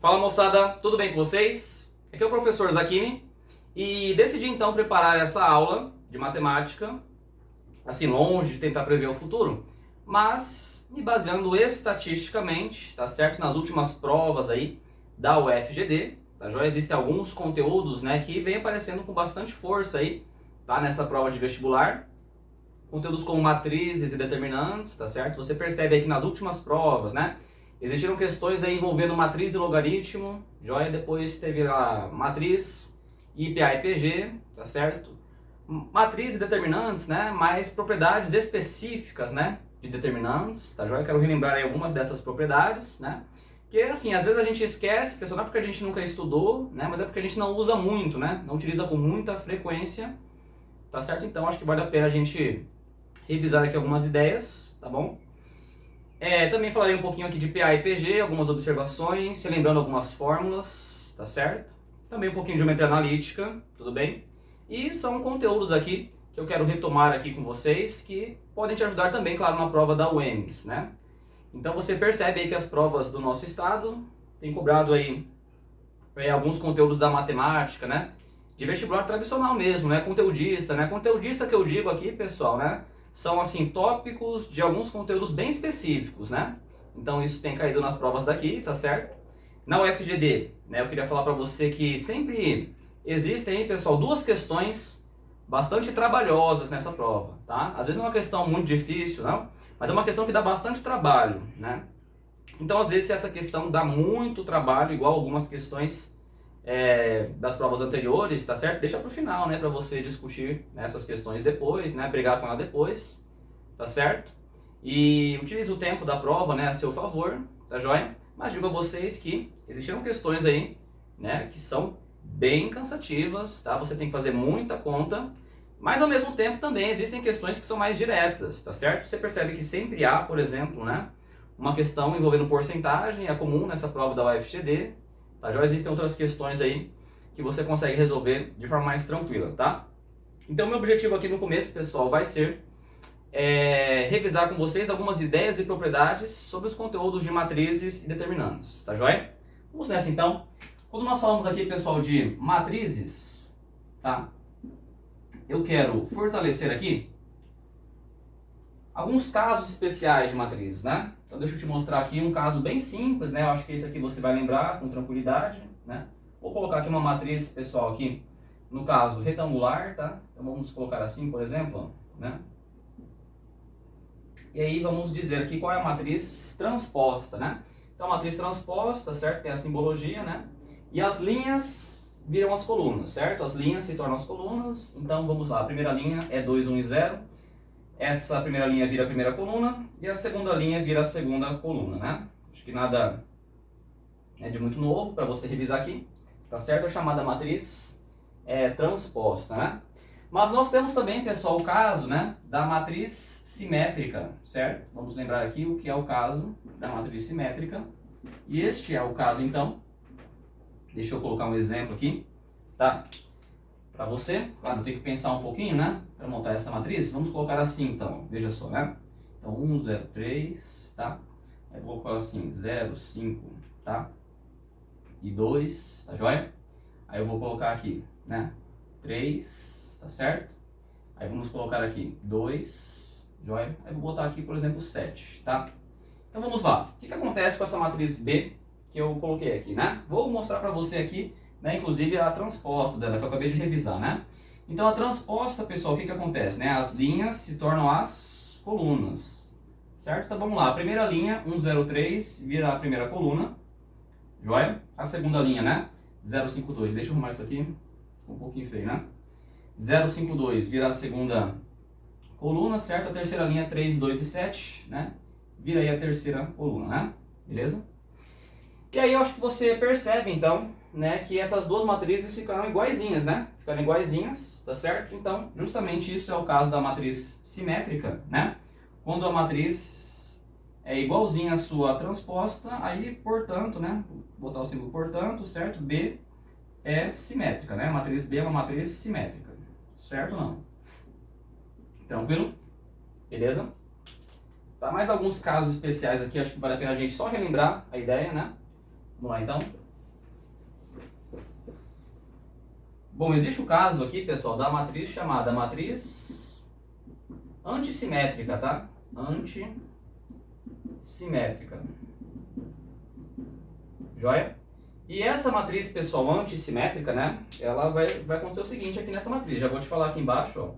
Fala moçada, tudo bem com vocês? Aqui é o professor Zaquini e decidi então preparar essa aula de matemática, assim longe de tentar prever o futuro, mas me baseando estatisticamente, tá certo? Nas últimas provas aí da UFGD, tá joia? Existem alguns conteúdos, né, que vem aparecendo com bastante força aí, tá? Nessa prova de vestibular. Conteúdos como matrizes e determinantes, tá certo? Você percebe aí que nas últimas provas, né, existiram questões aí envolvendo matriz e logaritmo, joia? Depois teve a matriz, IPA e PG, tá certo? Matriz e determinantes, né, mais propriedades específicas, né, de determinantes, tá joia? Quero relembrar aí algumas dessas propriedades, né? Que assim, às vezes a gente esquece, pessoal, não é porque a gente nunca estudou, né, mas é porque a gente não usa muito, né? Não utiliza com muita frequência, tá certo? Então acho que vale a pena a gente revisar aqui algumas ideias, tá bom? Também falarei um pouquinho aqui de PA e PG, algumas observações, relembrando algumas fórmulas, tá certo? Também um pouquinho de geometria analítica, tudo bem? E são conteúdos aqui que eu quero retomar aqui com vocês, que podem te ajudar também, claro, na prova da UEMS, né? Então você percebe aí que as provas do nosso estado têm cobrado aí alguns conteúdos da matemática, né? De vestibular tradicional mesmo, né? Conteudista, né? Conteudista que eu digo aqui, pessoal, né? São, assim, tópicos de alguns conteúdos bem específicos, né? Então isso tem caído nas provas daqui, tá certo? Na UFGD, né? Eu queria falar pra você que sempre existem aí, pessoal, duas questões bastante trabalhosas nessa prova, tá? Às vezes é uma questão muito difícil, não? Mas é uma questão que dá bastante trabalho, né? Então, às vezes, se essa questão dá muito trabalho, igual algumas questões das provas anteriores, tá certo? Deixa pro final, né? Pra você discutir essas questões depois, né? Brigar com ela depois, tá certo? E utilize o tempo da prova, né? A seu favor, tá joia? Mas digo a vocês que existiram questões aí, né? Que são bem cansativas, tá? Você tem que fazer muita conta. Mas ao mesmo tempo também existem questões que são mais diretas, tá certo? Você percebe que sempre há, por exemplo, né? Uma questão envolvendo porcentagem, é comum nessa prova da UFGD, tá? Já existem outras questões aí que você consegue resolver de forma mais tranquila, tá? Então meu objetivo aqui no começo, pessoal, vai ser revisar com vocês algumas ideias e propriedades sobre os conteúdos de matrizes e determinantes, tá joia? Vamos nessa então. Quando nós falamos aqui, pessoal, de matrizes, tá? Eu quero fortalecer aqui alguns casos especiais de matrizes, né? Então deixa eu te mostrar aqui um caso bem simples, né? Eu acho que esse aqui você vai lembrar com tranquilidade, né? Vou colocar aqui uma matriz, pessoal, aqui, no caso retangular, tá? Então vamos colocar assim, por exemplo, né? E aí vamos dizer aqui qual é a matriz transposta, né? Então a matriz transposta, certo? Tem a simbologia, né? E as linhas viram as colunas, certo? As linhas se tornam as colunas. Então vamos lá, a primeira linha é 2, 1 e 0. Essa primeira linha vira a primeira coluna e a segunda linha vira a segunda coluna, né? Acho que nada é de muito novo para você revisar aqui, tá certo? A chamada matriz transposta, né? Mas nós temos também, pessoal, o caso, né, da matriz simétrica, certo? Vamos lembrar aqui o que é o caso da matriz simétrica. E este é o caso, então. Deixa eu colocar um exemplo aqui, tá? Para você, claro, tem que pensar um pouquinho, né? Para montar essa matriz. Vamos colocar assim, então, veja só, né? Então, 1, 0, 3, tá? Aí vou colocar assim, 0, 5, tá? E 2, tá joia? Aí eu vou colocar aqui, né? 3, tá certo? Aí vamos colocar aqui 2, joia? Aí vou botar aqui, por exemplo, 7, tá? Então vamos lá. O que acontece com essa matriz B que eu coloquei aqui, né? Vou mostrar para você aqui, né, inclusive a transposta dela, que eu acabei de revisar, né? Então a transposta, pessoal, o que acontece, né? As linhas se tornam as colunas, certo? Então vamos lá, a primeira linha, 1, 0, 3, vira a primeira coluna, joia? A segunda linha, né? 0, 5, 2, deixa eu arrumar isso aqui, ficou um pouquinho feio, né? 0, 5, 2, vira a segunda coluna, certo? A terceira linha, 3, 2 e 7, né? Vira aí a terceira coluna, né? Beleza? E aí eu acho que você percebe, então, né, que essas duas matrizes ficaram iguaizinhas, né? Ficaram iguaizinhas, tá certo? Então, justamente isso é o caso da matriz simétrica, né? Quando a matriz é igualzinha à sua transposta, aí, portanto, né? Vou botar o símbolo portanto, certo? B é simétrica, né? A matriz B é uma matriz simétrica, certo ou não? Tranquilo? Beleza? Tá, mais alguns casos especiais aqui, acho que vale a pena a gente só relembrar a ideia, né? Vamos lá, então. Bom, existe o caso aqui, pessoal, da matriz chamada matriz antissimétrica, tá? Antissimétrica. Joia? E essa matriz, pessoal, antissimétrica, né? Ela vai acontecer o seguinte aqui nessa matriz. Já vou te falar aqui embaixo, ó.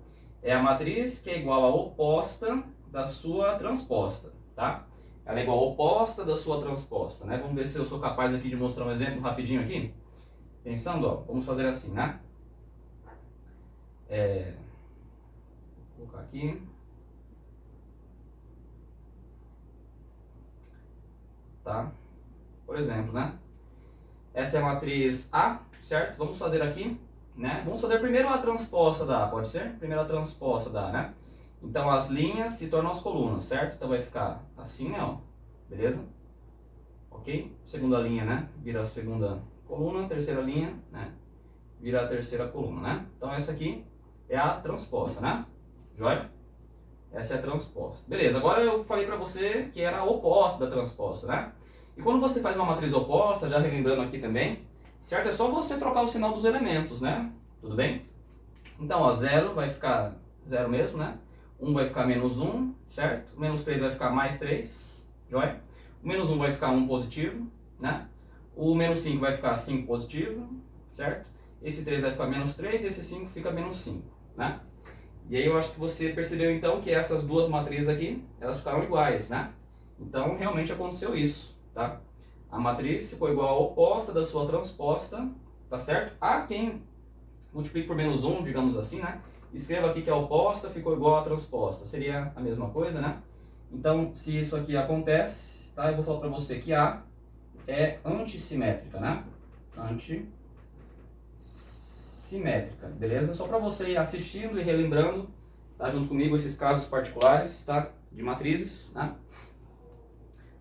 É a matriz que é igual à oposta da sua transposta, tá? Ela é igual à oposta da sua transposta, né? Vamos ver se eu sou capaz aqui de mostrar um exemplo rapidinho aqui. Pensando, ó, vamos fazer assim, né? Vou colocar aqui. Tá? Por exemplo, né? Essa é a matriz A, certo? Vamos fazer aqui, né? Vamos fazer primeiro a transposta da A, pode ser? Primeiro a transposta da A, né? Então as linhas se tornam as colunas, certo? Então vai ficar assim, né, ó. Beleza? Ok? Segunda linha, né? Vira a segunda coluna, terceira linha, né? Vira a terceira coluna, né? Então essa aqui é a transposta, né? Joia? Essa é a transposta. Beleza, agora eu falei pra você que era a oposta da transposta, né? E quando você faz uma matriz oposta, já relembrando aqui também, certo? É só você trocar o sinal dos elementos, né? Tudo bem? Então, ó, 0 vai ficar 0 mesmo, né? 1 vai ficar menos 1, certo? O menos 3 vai ficar mais 3, joia? O menos 1 vai ficar 1 positivo, né? O menos 5 vai ficar 5 positivo, certo? Esse 3 vai ficar menos 3 e esse 5 fica menos 5, né? E aí eu acho que você percebeu então que essas duas matrizes aqui, elas ficaram iguais, né? Então realmente aconteceu isso, tá? A matriz ficou igual à oposta da sua transposta, tá certo? A quem multiplique por menos 1, digamos assim, né? Escreva aqui que a oposta ficou igual à transposta, seria a mesma coisa, né? Então, se isso aqui acontece, tá? Eu vou falar pra você que A é antissimétrica, né? Antissimétrica, beleza? Só para você ir assistindo e relembrando, tá? Junto comigo esses casos particulares, tá? De matrizes, né?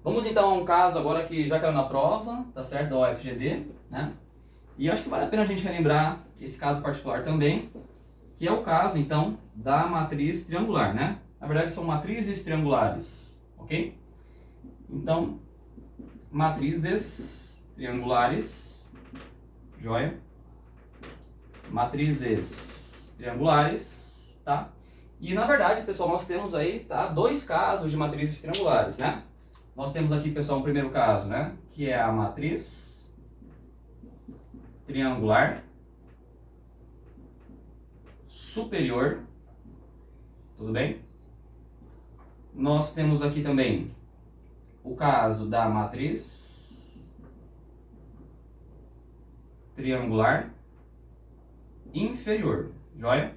Vamos então a um caso agora que já caiu na prova, tá certo? Da UFGD, né? E acho que vale a pena a gente relembrar esse caso particular também, que é o caso então da matriz triangular, né? Na verdade são matrizes triangulares, ok? Então, matrizes triangulares, joia? Matrizes triangulares, tá? E na verdade, pessoal, nós temos aí, tá, dois casos de matrizes triangulares, né? Nós temos aqui, pessoal, um primeiro caso, né, que é a matriz triangular superior, tudo bem? Nós temos aqui também o caso da matriz triangular inferior, joia?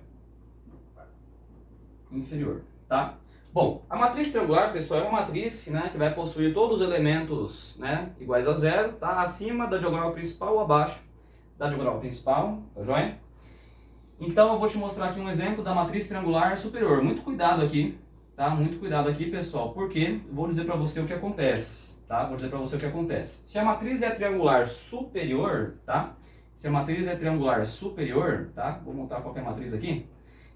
Inferior, tá? Bom, a matriz triangular, pessoal, é uma matriz, né, que vai possuir todos os elementos, né, iguais a zero, tá? Acima da diagonal principal ou abaixo da diagonal principal, tá joia? Então eu vou te mostrar aqui um exemplo da matriz triangular superior. Muito cuidado aqui, tá? Muito cuidado aqui, pessoal, porque vou dizer para você o que acontece, tá? Vou dizer para você o que acontece. Se a matriz é triangular superior, tá? Se a matriz é triangular superior, tá? Vou montar qualquer matriz aqui.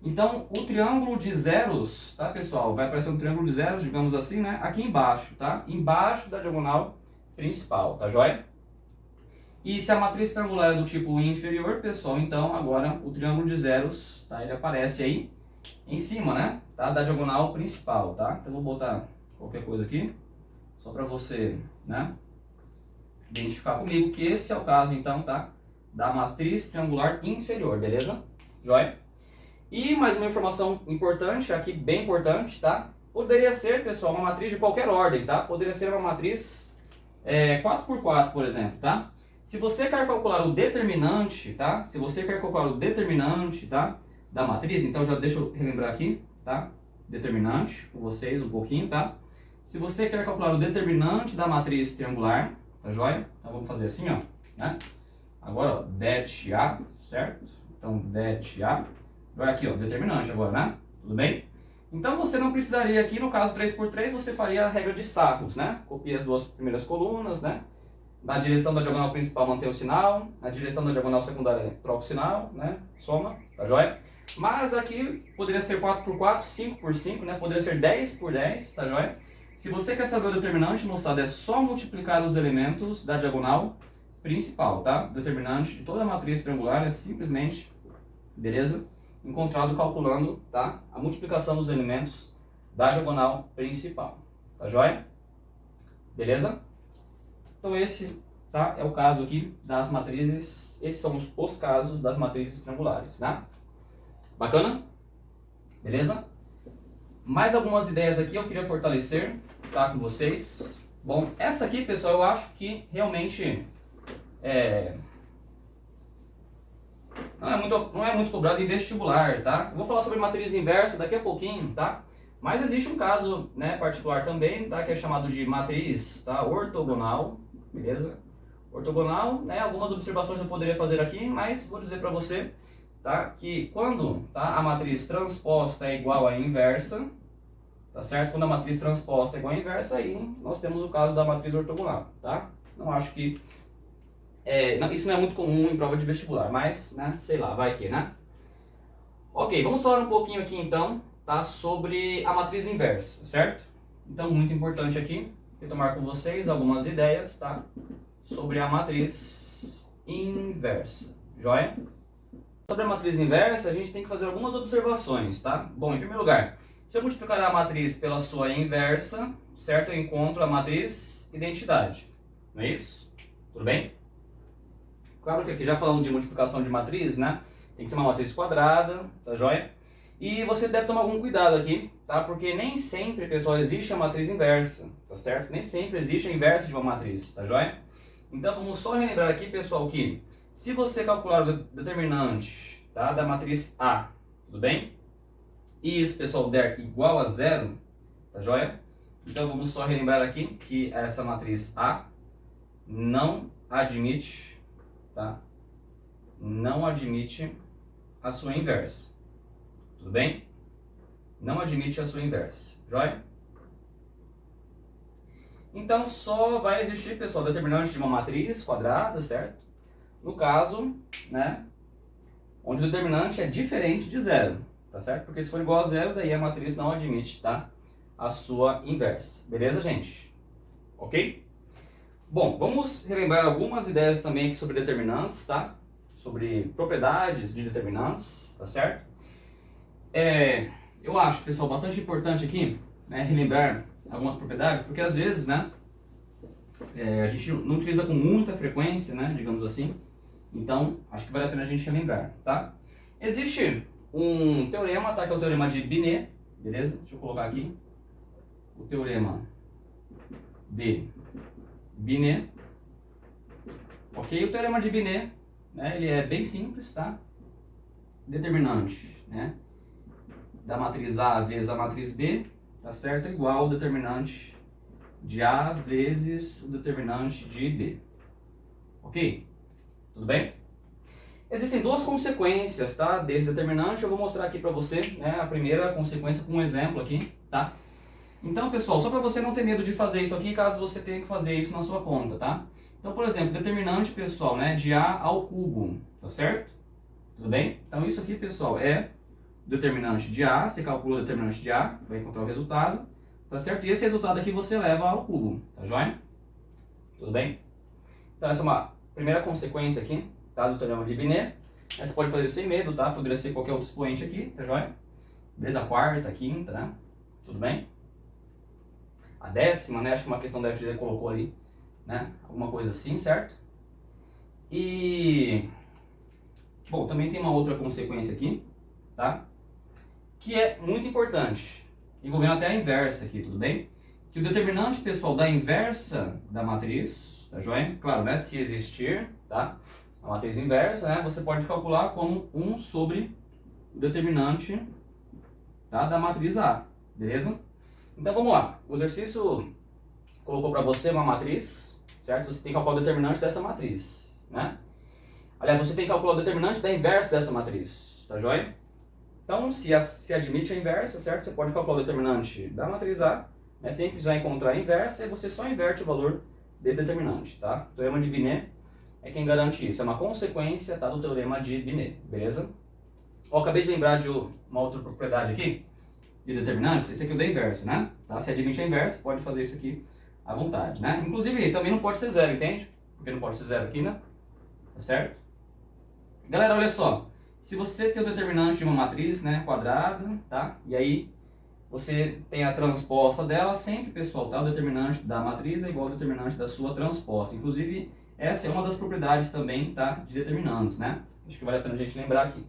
Então, o triângulo de zeros, tá, pessoal? Vai aparecer um triângulo de zeros, digamos assim, né? Aqui embaixo, tá? Embaixo da diagonal principal, tá joia? E se a matriz triangular é do tipo inferior, pessoal, então agora o triângulo de zeros, tá? Ele aparece aí em cima, né? Tá? Da diagonal principal, tá? Então, eu vou botar qualquer coisa aqui, só para você, né, identificar comigo que esse é o caso, então, tá? Da matriz triangular inferior, beleza? Joia? E mais uma informação importante, aqui bem importante, tá? Poderia ser, pessoal, uma matriz de qualquer ordem, tá? Poderia ser uma matriz 4x4, por exemplo, tá? Se você quer calcular o determinante, tá? Se você quer calcular o determinante, tá, da matriz, então já deixa eu relembrar aqui, tá? Determinante, com vocês um pouquinho, tá? Se você quer calcular o determinante da matriz triangular, tá joia? Então vamos fazer assim, ó, né? Agora, ó, det A, certo? Então, det A. Vai aqui, ó, determinante agora, né? Tudo bem? Então você não precisaria aqui, no caso 3x3, você faria a regra de sacos, né? Copia as duas primeiras colunas, né? Na direção da diagonal principal mantém o sinal, na direção da diagonal secundária troca o sinal, né? Soma, tá joia? Mas aqui poderia ser 4x4, 5x5, né? Poderia ser 10x10, tá joia? Se você quer saber o determinante, moçada, é só multiplicar os elementos da diagonal principal, tá? O determinante de toda a matriz triangular é simplesmente beleza? Encontrado calculando, tá? A multiplicação dos elementos da diagonal principal, tá joia? Beleza? Então esse, tá, é o caso aqui das matrizes, esses são os casos das matrizes triangulares, tá? Bacana? Beleza? Mais algumas ideias aqui eu queria fortalecer, tá, com vocês. Bom, essa aqui, pessoal, eu acho que realmente não é muito cobrado em vestibular, tá? Eu vou falar sobre matriz inversa daqui a pouquinho, tá? Mas existe um caso, né, particular também, tá, que é chamado de matriz, tá, ortogonal, beleza? Ortogonal, né, algumas observações eu poderia fazer aqui, mas vou dizer para você, tá, que quando, tá, a matriz transposta é igual à inversa, tá certo? Quando a matriz transposta é igual à inversa, aí nós temos o caso da matriz ortogonal, tá? Não acho que isso não é muito comum em prova de vestibular, mas, né, sei lá, vai que, né? Ok, vamos falar um pouquinho aqui então, tá, sobre a matriz inversa, certo? Então, muito importante aqui, retomar com vocês algumas ideias, tá, sobre a matriz inversa, joia? Sobre a matriz inversa, a gente tem que fazer algumas observações, tá? Bom, em primeiro lugar, se eu multiplicar a matriz pela sua inversa, certo? Eu encontro a matriz identidade, não é isso? Tudo bem? Claro que aqui já falando de multiplicação de matriz, né? Tem que ser uma matriz quadrada, tá joia? E você deve tomar algum cuidado aqui, tá? Porque nem sempre, pessoal, existe a matriz inversa, tá certo? Nem sempre existe a inversa de uma matriz, tá joia? Então vamos só relembrar aqui, pessoal, que se você calcular o determinante, tá, da matriz A, tudo bem? E isso, pessoal, der igual a zero, tá joia? Então vamos só relembrar aqui que essa matriz A não admite, tá? Não admite a sua inversa, tudo bem? Não admite a sua inversa, joia? Então só vai existir, pessoal, determinante de uma matriz quadrada, certo? No caso, né, onde o determinante é diferente de zero, tá certo? Porque se for igual a zero, daí a matriz não admite, tá, a sua inversa. Beleza, gente? Ok? Bom, vamos relembrar algumas ideias também aqui sobre determinantes, tá? Sobre propriedades de determinantes, tá certo? Eu acho, pessoal, bastante importante aqui, né, relembrar algumas propriedades, porque às vezes, né, a gente não utiliza com muita frequência, né, digamos assim. Então, acho que vale a pena a gente relembrar, tá? Existe um teorema, tá, que é o teorema de Binet, beleza? Deixa eu colocar aqui. O teorema de Binet. Ok? O teorema de Binet, né, ele é bem simples, tá? Determinante, né, da matriz A vezes a matriz B, tá certo? É igual ao determinante de A vezes o determinante de B. Ok? Tudo bem? Existem duas consequências, tá, desse determinante. Eu vou mostrar aqui para você, né, a primeira consequência com um exemplo aqui, tá? Então, pessoal, só para você não ter medo de fazer isso aqui, caso você tenha que fazer isso na sua conta, tá? Então, por exemplo, determinante, pessoal, né, de A ao cubo, tá certo? Tudo bem? Então, isso aqui, pessoal, é o determinante de A. Você calcula o determinante de A, vai encontrar o resultado, tá certo? E esse resultado aqui você leva ao cubo, tá joia? Tudo bem? Então, essa é uma primeira consequência aqui, tá, do teorema de Binet. Você pode fazer sem medo, tá? Poderia ser qualquer outro expoente aqui, tá joia? Beleza? A quarta, a quinta, né? Tudo bem? A décima, né? Acho que uma questão da FGV colocou ali, né? Alguma coisa assim, certo? E... bom, também tem uma outra consequência aqui, tá? Que é muito importante, envolvendo até a inversa aqui, tudo bem? Que o determinante, pessoal, da inversa da matriz, tá joia? Claro, né? Se existir, tá? A matriz inversa, né? Você pode calcular como 1 sobre o determinante, tá, da matriz A, beleza? Então vamos lá. O exercício colocou para você uma matriz, certo? Você tem que calcular o determinante dessa matriz, né? Aliás, você tem que calcular o determinante da inversa dessa matriz, tá joia? Então, se admite a inversa, certo? Você pode calcular o determinante da matriz A, né? Sempre vai encontrar a inversa e você só inverte o valor desse determinante, tá? O teorema de Binet é quem garante isso. É uma consequência, tá, do teorema de Binet, beleza? Ó, acabei de lembrar de uma outra propriedade aqui, de determinantes. Esse aqui é o da inversa, né? Tá? Se admite a inversa, pode fazer isso aqui à vontade, né? Inclusive, também não pode ser zero, entende? Porque não pode ser zero aqui, né? Tá certo? Galera, olha só. se você tem o determinante de uma matriz, né, quadrada, tá? E aí você tem a transposta dela, sempre, pessoal, tá? O determinante da matriz é igual ao determinante da sua transposta. Inclusive, essa é uma das propriedades também, tá? De determinantes, né? Acho que vale a pena a gente lembrar aqui.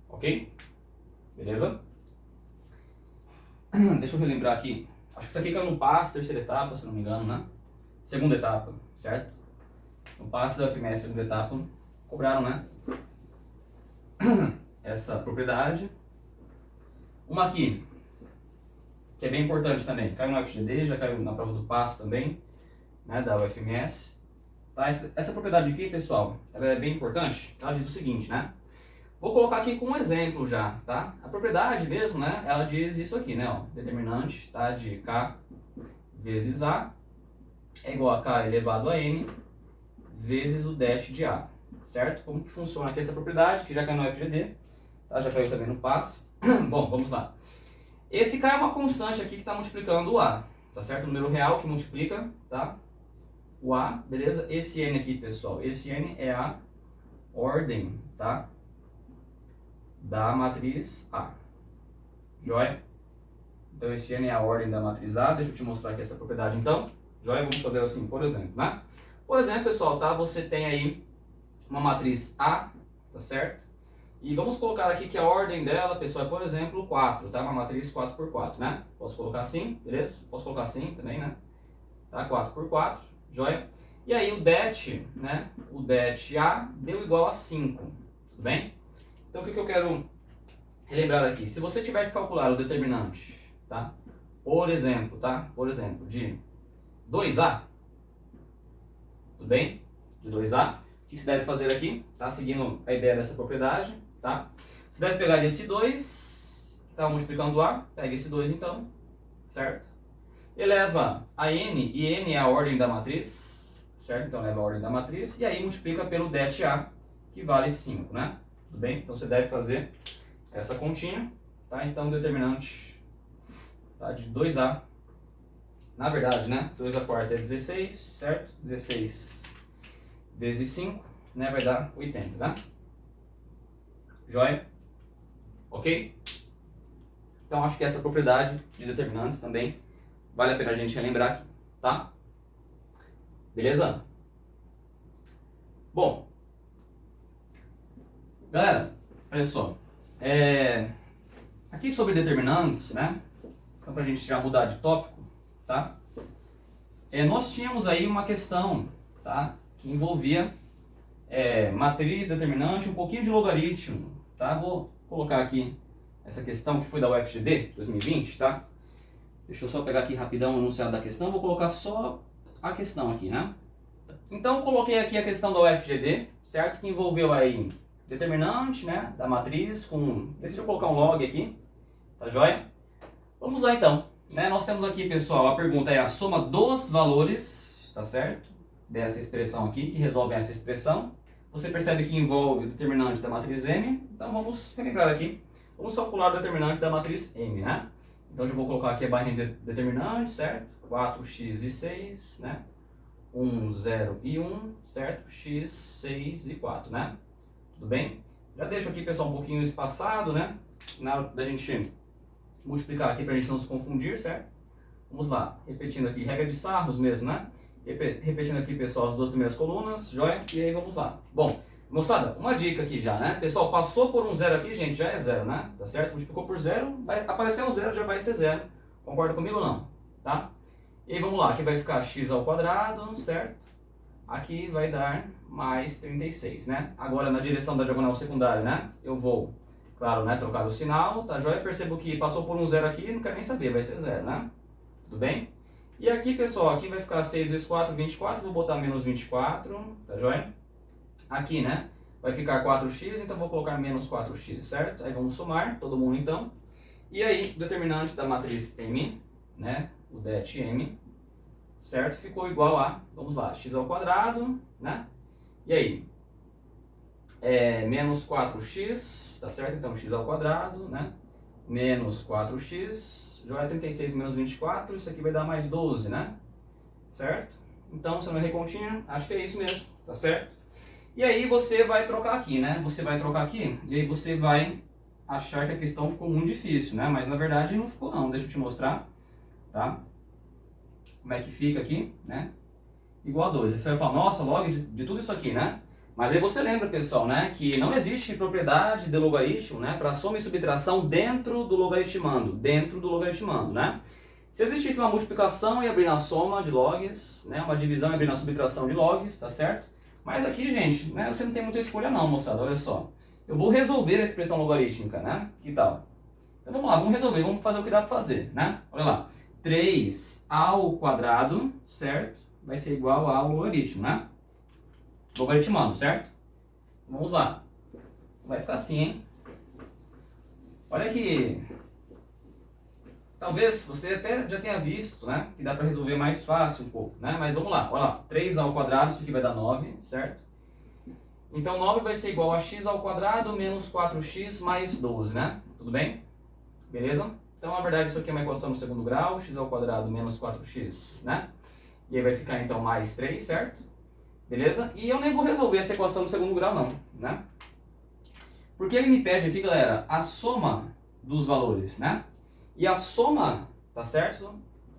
Ok? Beleza? Deixa eu relembrar aqui. Acho que isso aqui caiu no passe, terceira etapa, se não me engano, né? Segunda etapa, certo? No passe da FMS, segunda etapa, cobraram, né? Essa propriedade. Uma aqui, que é bem importante também. Caiu no FGD, já caiu na prova do passe também, né? Da UFMS. Tá? Essa propriedade aqui, pessoal, ela é bem importante. Ela diz o seguinte, né? Vou colocar aqui com um exemplo já, tá? A propriedade mesmo, né? Ela diz isso aqui, né? Ó, determinante, tá? De K vezes A é igual a K elevado a N vezes o dash de A, certo? Como que funciona aqui essa propriedade, que já caiu no FGD, tá? Já caiu também no passe. Bom, vamos lá. Esse K é uma constante aqui que está multiplicando o A, tá certo? O número real que multiplica, tá? O A, beleza? Esse N aqui, pessoal, esse N é a ordem, tá? Da matriz A. Joia? Então esse N é a ordem da matriz A. Deixa eu te mostrar aqui essa propriedade então. Joia? Vamos fazer assim, por exemplo, né? Por exemplo, pessoal, tá? Você tem aí uma matriz A, tá certo? E vamos colocar aqui que a ordem dela, pessoal, é, por exemplo, 4, tá? Uma matriz 4 por 4, né? Posso colocar assim, beleza? Posso colocar assim também, né? Tá? 4 por 4, joia? E aí o det, né? O det A deu igual a 5, tudo bem? Então o que eu quero relembrar aqui? Se você tiver que calcular o determinante, tá? Por exemplo, tá? Por exemplo, de 2A, tudo bem? De 2A, o que você deve fazer aqui? Tá? Seguindo a ideia dessa propriedade, tá? Você deve pegar esse 2, que está multiplicando A, pega esse 2 então, certo? Eleva a N, e N é a ordem da matriz, certo? Então leva a ordem da matriz, e aí multiplica pelo det A, que vale 5, né? Tudo bem? Então você deve fazer essa continha, tá? Então o determinante, tá, de 2A, na verdade, né? 2 a quarta é 16, certo? 16 vezes 5, né? Vai dar 80, tá? Joia? Ok? Então acho que essa propriedade de determinantes também vale a pena a gente relembrar aqui, tá? Beleza? Bom, galera, olha só. Aqui sobre determinantes, né? Então pra gente já mudar de tópico, tá? Nós tínhamos aí uma questão, tá? Que envolvia matriz, determinante, um pouquinho de logaritmo, tá? Vou colocar aqui essa questão que foi da UFGD 2020, tá? Deixa eu só pegar aqui rapidão o enunciado da questão, vou colocar só a questão aqui, né? Então coloquei aqui a questão da UFGD, certo? Que envolveu aí determinante, né? Da matriz com... Deixa eu colocar um log aqui, tá joia? Vamos lá então, né? Nós temos aqui, pessoal, a pergunta é a soma dos valores, tá certo? Dessa expressão aqui, que resolve essa expressão. Você percebe que envolve o determinante da matriz M, então vamos relembrar aqui. Vamos calcular o determinante da matriz M, né? Então já vou colocar aqui a barrinha de determinante, certo? 4x e 6, né? 1, 0 e 1, certo? X, 6 e 4, né? Tudo bem? Já deixo aqui, pessoal, um pouquinho espaçado, né? Na hora da gente multiplicar aqui pra gente não se confundir, certo? Vamos lá, repetindo aqui, regra de Sarros mesmo, né? Repetindo aqui, pessoal, as duas primeiras colunas, joia? E aí vamos lá. Bom, moçada, uma dica aqui já, né? Pessoal, passou por um zero aqui, gente, já é zero, né? Tá certo? Multiplicou por zero, vai aparecer um zero, já vai ser zero. Concorda comigo ou não? Tá? E aí vamos lá, aqui vai ficar x ao quadrado, certo? Aqui vai dar mais 36, né? Agora na direção da diagonal secundária, né? Eu vou, claro, né, trocar o sinal, tá joia? Percebo que passou por um zero aqui, não quero nem saber, vai ser zero, né? Tudo bem? E aqui, pessoal, aqui vai ficar 6 vezes 4, 24, vou botar menos 24, tá joia? Aqui, né, vai ficar 4x, então vou colocar menos 4x, certo? Aí vamos somar, todo mundo então. E aí, o determinante da matriz M, né, o det M, certo? Ficou igual a, vamos lá, x ao quadrado, né? E aí, menos 4x, tá certo? Então, x ao quadrado, né? Menos 4x... Joia 36 menos 24, isso aqui vai dar mais 12, né? Certo? Então, se eu não errei continha, acho que é isso mesmo, tá certo? E aí você vai trocar aqui, né? Você vai trocar aqui e aí você vai achar que a questão ficou muito difícil, né? Mas na verdade não ficou não. Deixa eu te mostrar, tá? Como é que fica aqui, né? Igual a 2. Aí você vai falar, nossa, log de tudo isso aqui, né? Mas aí você lembra, pessoal, né, que não existe propriedade de logaritmo, né, para soma e subtração dentro do logaritmando, né? Se existisse uma multiplicação e abrir na soma de logs, né, uma divisão e abrir na subtração de logs, tá certo? Mas aqui, gente, né, você não tem muita escolha não, moçada, olha só. Eu vou resolver a expressão logarítmica, né? Que tal? Então vamos lá, vamos resolver, vamos fazer o que dá para fazer, né? Olha lá, 3 ao quadrado, certo? Vai ser igual ao logaritmo, né? Logaritmando, certo? Vamos lá. Vai ficar assim, hein? Olha que... Talvez você até já tenha visto, né? Que dá para resolver mais fácil um pouco, né? Mas vamos lá, olha lá. 3 ao quadrado, isso aqui vai dar 9, certo? Então 9 vai ser igual a x ao quadrado menos 4x mais 12, né? Tudo bem? Beleza? Então, na verdade, isso aqui é uma equação no segundo grau, x ao quadrado menos 4x, né? E aí vai ficar, então, mais 3, certo? Beleza? E eu nem vou resolver essa equação no segundo grau, não, né? Porque ele me pede aqui, galera, a soma dos valores, né? E a soma, tá certo?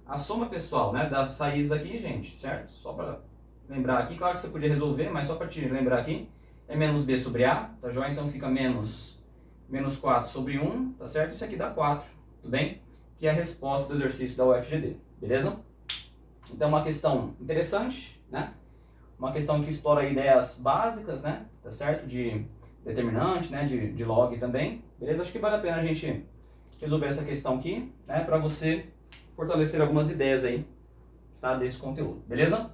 A soma, pessoal, né, das raízes aqui, gente, certo? Só para lembrar aqui, claro que você podia resolver, mas só para te lembrar aqui, é menos b sobre a, tá joia? Então fica menos 4 sobre 1, tá certo? Isso aqui dá 4, tudo bem? Que é a resposta do exercício da UFGD, beleza? Então, uma questão interessante, né? Uma questão que explora ideias básicas, né? Tá certo? De determinante, né? De log também, beleza? Acho que vale a pena a gente resolver essa questão aqui, né? Para você fortalecer algumas ideias aí, tá? Desse conteúdo, beleza?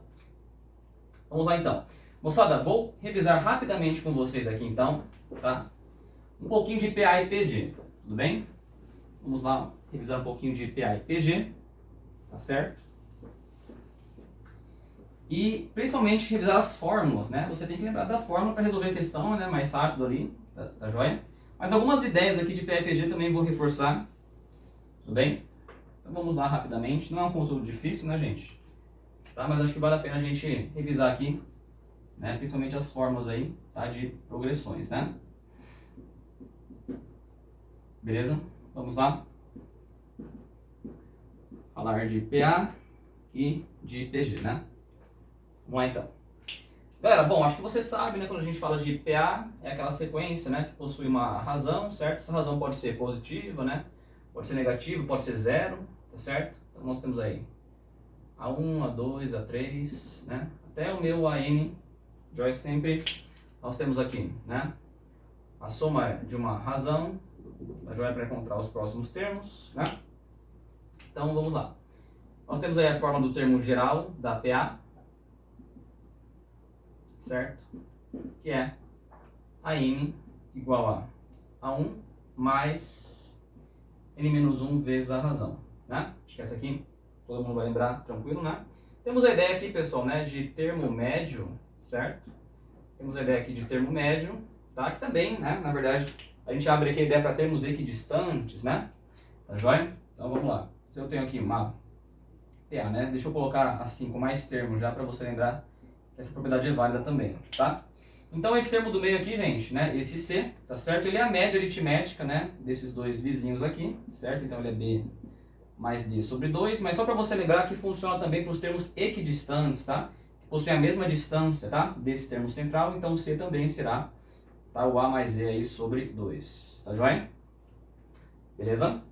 Vamos lá então. Moçada, vou revisar rapidamente com vocês aqui então, tá? Um pouquinho de PA e PG, tudo bem? Vamos lá revisar um pouquinho de PA e PG, tá certo? E principalmente revisar as fórmulas, né? Você tem que lembrar da fórmula para resolver a questão, né? Mais rápido ali, tá joia? Mas algumas ideias aqui de PA e PG também vou reforçar, tudo bem? Então vamos lá rapidamente. Não é um conteúdo difícil, né, gente? Tá? Mas acho que vale a pena a gente revisar aqui, né? Principalmente as fórmulas aí, tá? De progressões, né? Beleza? Vamos lá? Falar de PA e de PG, né? Vamos lá então. Galera, bom, acho que você sabe, né, quando a gente fala de PA, é aquela sequência, né, que possui uma razão, certo? Essa razão pode ser positiva, né? Pode ser negativa, pode ser zero, tá certo? Então nós temos aí A1, A2, A3, né? Até o meu AN, Joyce sempre, nós temos aqui, né? A soma de uma razão, a joia para encontrar os próximos termos, né? Então vamos lá. Nós temos aí a forma do termo geral da PA, certo? Que é a n igual a 1 mais n menos 1 vezes a razão, né? Acho que essa aqui todo mundo vai lembrar, tranquilo, né? Temos a ideia aqui, pessoal, né, de termo médio, certo? Temos a ideia aqui de termo médio, tá? Que também, né, na verdade, a gente abre aqui a ideia para termos equidistantes, né? Tá joia? Então vamos lá. Se eu tenho aqui uma PA, né? Deixa eu colocar assim com mais termos já para você lembrar que essa propriedade é válida também, tá? Então esse termo do meio aqui, gente, né? Esse C, tá certo? Ele é a média aritmética, né? Desses dois vizinhos aqui, certo? Então ele é B mais D sobre 2, mas só para você lembrar que funciona também para os termos equidistantes, tá? Que possuem a mesma distância, tá? Desse termo central, então o C também será, tá? O A mais E aí sobre 2, tá joia? Beleza?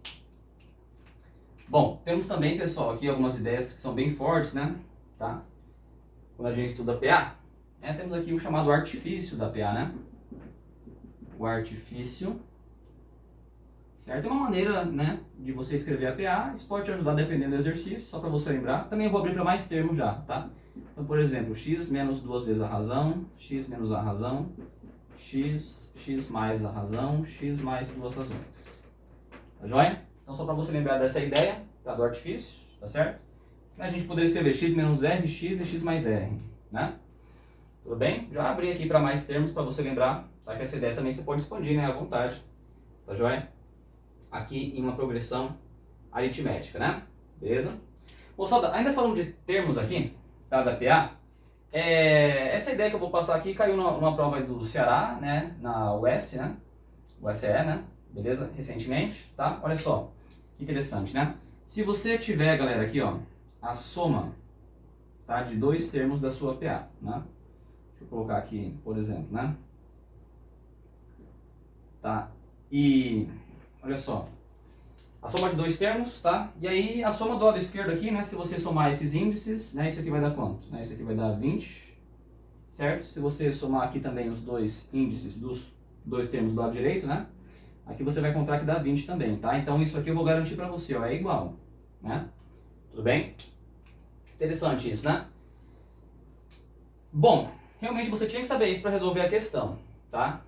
Bom, temos também, pessoal, aqui algumas ideias que são bem fortes, né? Tá? Quando a gente estuda PA, né? Temos aqui o chamado artifício da PA, né? O artifício, certo? É uma maneira, né, de você escrever a PA, isso pode te ajudar dependendo do exercício, só para você lembrar. Também eu vou abrir para mais termos já, tá? Então, por exemplo, x menos 2 vezes a razão, x menos a razão, x mais a razão, x mais 2 razões. Tá joia? Então, só para você lembrar dessa ideia, tá, do artifício, tá certo? A gente poderia escrever x menos r, x e x mais r, né? Tudo bem? Já abri aqui para mais termos para você lembrar, tá? Que essa ideia também você pode expandir, né, à vontade, tá joia? Aqui em uma progressão aritmética, né? Beleza? Moçada, ainda falando de termos aqui, tá, da PA, Essa ideia que eu vou passar aqui caiu numa prova aí do Ceará, né? Na UES, né? USE, né? Beleza? Recentemente, tá? Olha só, que interessante, né? Se você tiver, galera, aqui, ó, a soma, tá, de dois termos da sua PA, né? Deixa eu colocar aqui, por exemplo, né? Tá? E, olha só, a soma de dois termos, tá? E aí, a soma do lado esquerdo aqui, né? Se você somar esses índices, né? Isso aqui vai dar quanto? Né? Isso aqui vai dar 20, certo? Se você somar aqui também os dois índices dos dois termos do lado direito, né? Aqui você vai encontrar que dá 20 também, tá? Então, isso aqui eu vou garantir pra você, ó, é igual, né? Tudo bem? Interessante isso, né? Bom, realmente você tinha que saber isso para resolver a questão, tá?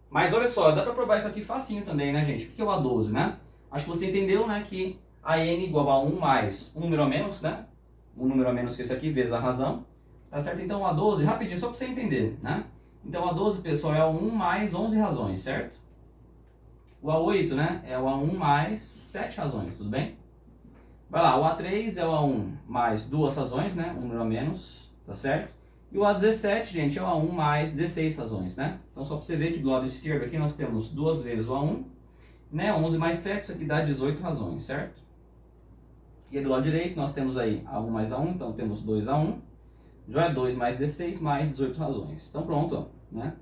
Mas olha só, dá para provar isso aqui facinho também, né, gente? O que é o A12, né? Acho que você entendeu, né, que a n igual a 1 mais um número a menos, né? Um número a menos que esse aqui, vezes a razão. Tá certo? Então, o A12, rapidinho, só para você entender, né? Então, o A12, pessoal, é o 1 mais 11 razões, certo? O A8, né, é o A1 mais 7 razões, tudo bem? Vai lá, o A3 é o A1 mais 2 razões, né? Um número a menos, tá certo? E o A17, gente, é o A1 mais 16 razões, né? Então, só para você ver que do lado esquerdo aqui nós temos duas vezes o A1, né? 11 mais 7, isso aqui dá 18 razões, certo? E do lado direito nós temos aí A1 mais A1, então temos 2A1. Já é 2 mais 16 mais 18 razões. Então, pronto, ó, né?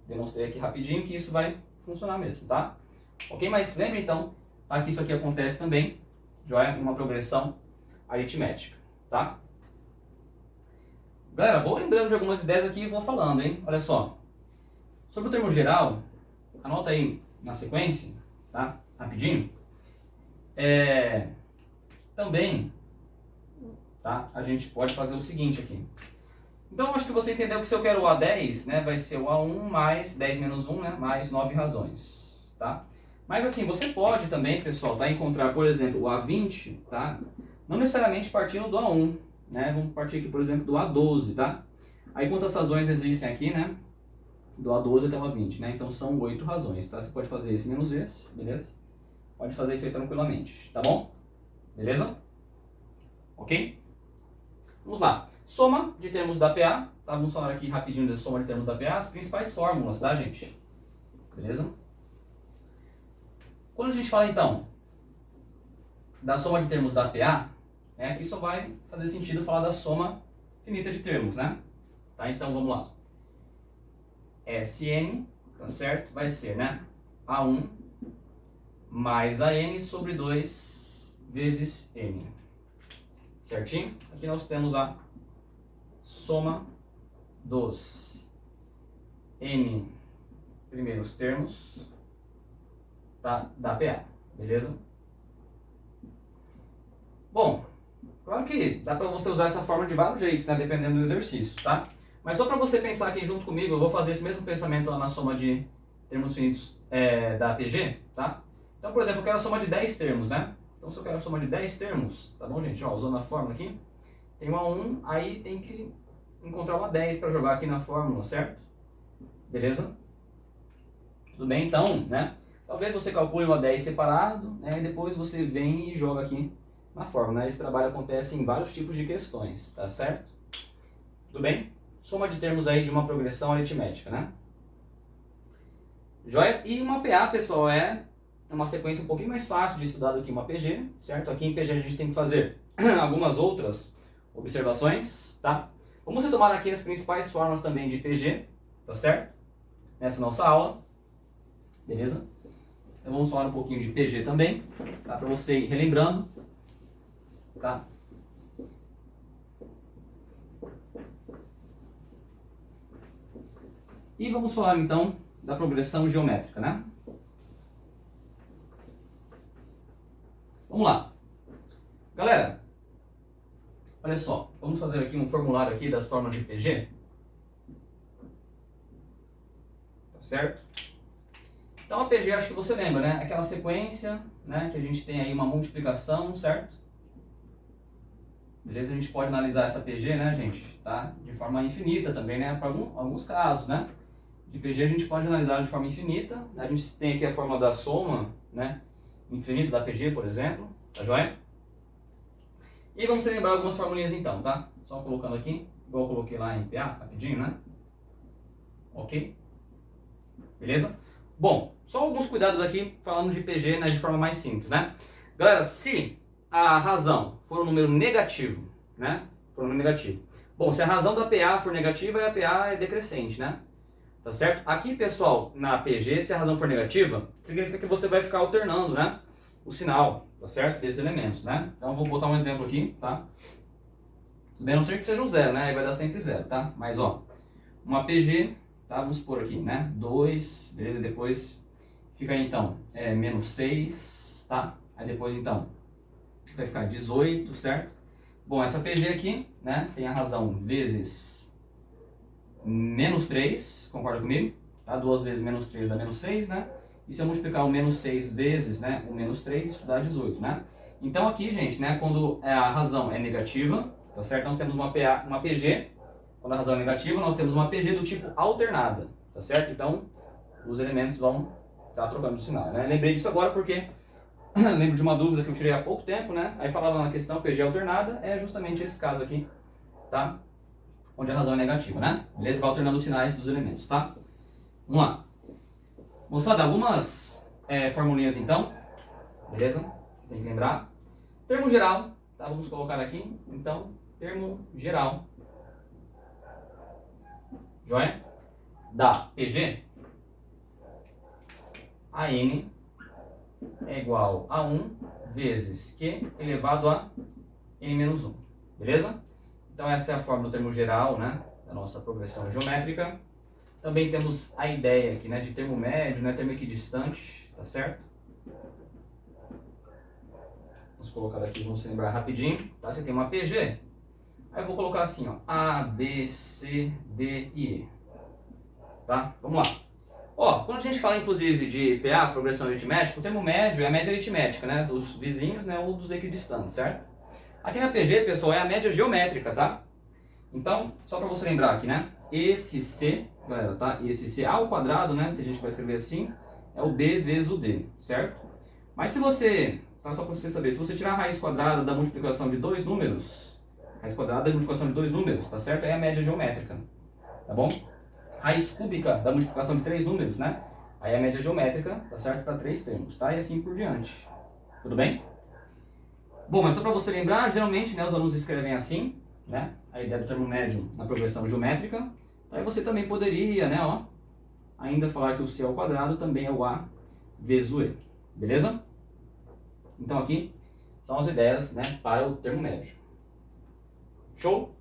Demonstrei aqui rapidinho que isso vai funcionar mesmo, tá? Ok? Mas lembra, então, tá, que isso aqui acontece também, joia, em uma progressão aritmética, tá? Galera, vou lembrando de algumas ideias aqui e vou falando, hein? Olha só. Sobre o termo geral, anota aí na sequência, tá? Rapidinho. Também, tá? A gente pode fazer o seguinte aqui. Então, acho que você entendeu que se eu quero o A10, né, vai ser o A1 mais 10 menos 1, né, mais 9 razões, tá? Mas assim, você pode também, pessoal, tá, encontrar, por exemplo, o A20, tá? Não necessariamente partindo do A1, né? Vamos partir aqui, por exemplo, do A12, tá? Aí quantas razões existem aqui, né? Do A12 até o A20, né? Então são 8 razões, tá? Você pode fazer esse menos esse, beleza? Pode fazer isso aí tranquilamente, tá bom? Beleza? Ok? Vamos lá. Soma de termos da PA, tá? Vamos falar aqui rapidinho da soma de termos da PA, as principais fórmulas, tá, gente? Beleza? Quando a gente fala, então, da soma de termos da PA, né, aqui só vai fazer sentido falar da soma finita de termos, né? Tá? Então, vamos lá. Sn, tá certo? Vai ser, né? A1 mais AN sobre 2 vezes N. Certinho? Aqui nós temos a soma dos N primeiros termos, tá, da PA, beleza? Bom, claro que dá para você usar essa forma de vários jeitos, né, dependendo do exercício, tá? Mas só para você pensar aqui junto comigo, eu vou fazer esse mesmo pensamento lá na soma de termos finitos da APG, tá? Então, por exemplo, eu quero a soma de 10 termos, né? Então, se eu quero a soma de 10 termos, tá bom, gente? Ó, usando a fórmula aqui, tem um A1, aí tem que encontrar uma 10 para jogar aqui na fórmula, certo? Beleza? Tudo bem? Então, né? Talvez você calcule uma 10 separado, né? E depois você vem e joga aqui na fórmula, né? Esse trabalho acontece em vários tipos de questões, tá certo? Tudo bem? Soma de termos aí de uma progressão aritmética, né? Joia? E uma PA, pessoal, é uma sequência um pouquinho mais fácil de estudar do que uma PG, certo? Aqui em PG a gente tem que fazer algumas outras observações, tá? Vamos retomar aqui as principais formas também de PG, tá certo? Nessa nossa aula, beleza? Então vamos falar um pouquinho de PG também, tá? Para você ir relembrando, tá? E vamos falar então da progressão geométrica, né? Vamos lá. Galera, olha só, vamos fazer aqui um formulário aqui das formas de PG. Tá certo? Então a PG, acho que você lembra, né? Aquela sequência, né, que a gente tem aí uma multiplicação, certo? Beleza? A gente pode analisar essa PG, né, gente? Tá? De forma infinita também, né? Para alguns casos, né? De PG a gente pode analisar de forma infinita. A gente tem aqui a fórmula da soma, né? Infinita da PG, por exemplo. Tá joia? E vamos lembrar algumas formulinhas então, tá? Só colocando aqui. igual eu coloquei lá em PA, rapidinho, né? Ok? Beleza? Bom, só alguns cuidados aqui falando de PG, né, de forma mais simples, né? Galera, se a razão for um número negativo, né? For um número negativo. Bom, se a razão da PA for negativa, a PA é decrescente, né? Tá certo? Aqui, pessoal, na PG, se a razão for negativa, significa que você vai ficar alternando, né? O sinal, tá certo? Desses elementos, né? Então, eu vou botar um exemplo aqui, tá? A não ser que seja um zero, né? Aí vai dar sempre zero, tá? Mas, ó, uma PG, tá? Vamos supor aqui, né? 2, beleza? Depois fica aí, então, menos 6, tá? Aí depois, então, vai ficar 18, certo? Bom, essa PG aqui, né? Tem a razão vezes menos 3, concorda comigo? Tá? 2 vezes menos 3 dá menos 6, né? E se eu multiplicar o menos 6 vezes, né, o menos 3, isso dá 18, né? Então aqui, gente, né, quando a razão é negativa, tá certo? Nós temos uma PG, quando a razão é negativa, nós temos uma PG do tipo alternada, tá certo? Então, os elementos vão estar trocando de sinal, né? Lembrei disso agora porque lembro de uma dúvida que eu tirei há pouco tempo, né? Aí falava na questão PG alternada, é justamente esse caso aqui, tá? Onde a razão é negativa, né? Beleza? Vai alternando os sinais dos elementos, tá? Vamos lá. Moçada, algumas formulinhas então, beleza? Você tem que lembrar. Termo geral, tá? Vamos colocar aqui, então, termo geral. Joia? Da PG, a N é igual a 1 vezes Q elevado a N menos 1, beleza? Então essa é a fórmula do termo geral, né, da nossa progressão geométrica. Também temos a ideia aqui, né, de termo médio, né, termo equidistante, tá certo? Vamos colocar aqui, vamos se lembrar rapidinho, tá? Você tem uma PG, aí eu vou colocar assim, ó, A, B, C, D e E, tá? Vamos lá. Ó, quando a gente fala inclusive de PA, progressão aritmética, o termo médio é a média aritmética, né, dos vizinhos, né, ou dos equidistantes, certo? Aqui na PG, pessoal, é a média geométrica, tá? Então, só para você lembrar aqui, né, esse C, galera, tá? Esse C ao quadrado, né, tem gente que vai escrever assim, é o B vezes o D, certo? Mas se você, tá, só para você saber, se você tirar a raiz quadrada da multiplicação de dois números, raiz quadrada da multiplicação de dois números, tá certo? É a média geométrica, tá bom? Raiz cúbica da multiplicação de três números, né? Aí a média geométrica, tá certo? Para três termos, tá? E assim por diante. Tudo bem? Bom, mas só para você lembrar, geralmente, né, os alunos escrevem assim, né? A ideia do termo médio na progressão geométrica. Aí você também poderia, né, ó, ainda falar que o C ao quadrado também é o A vezes o E. Beleza? Então aqui são as ideias, né, para o termo médio. Show?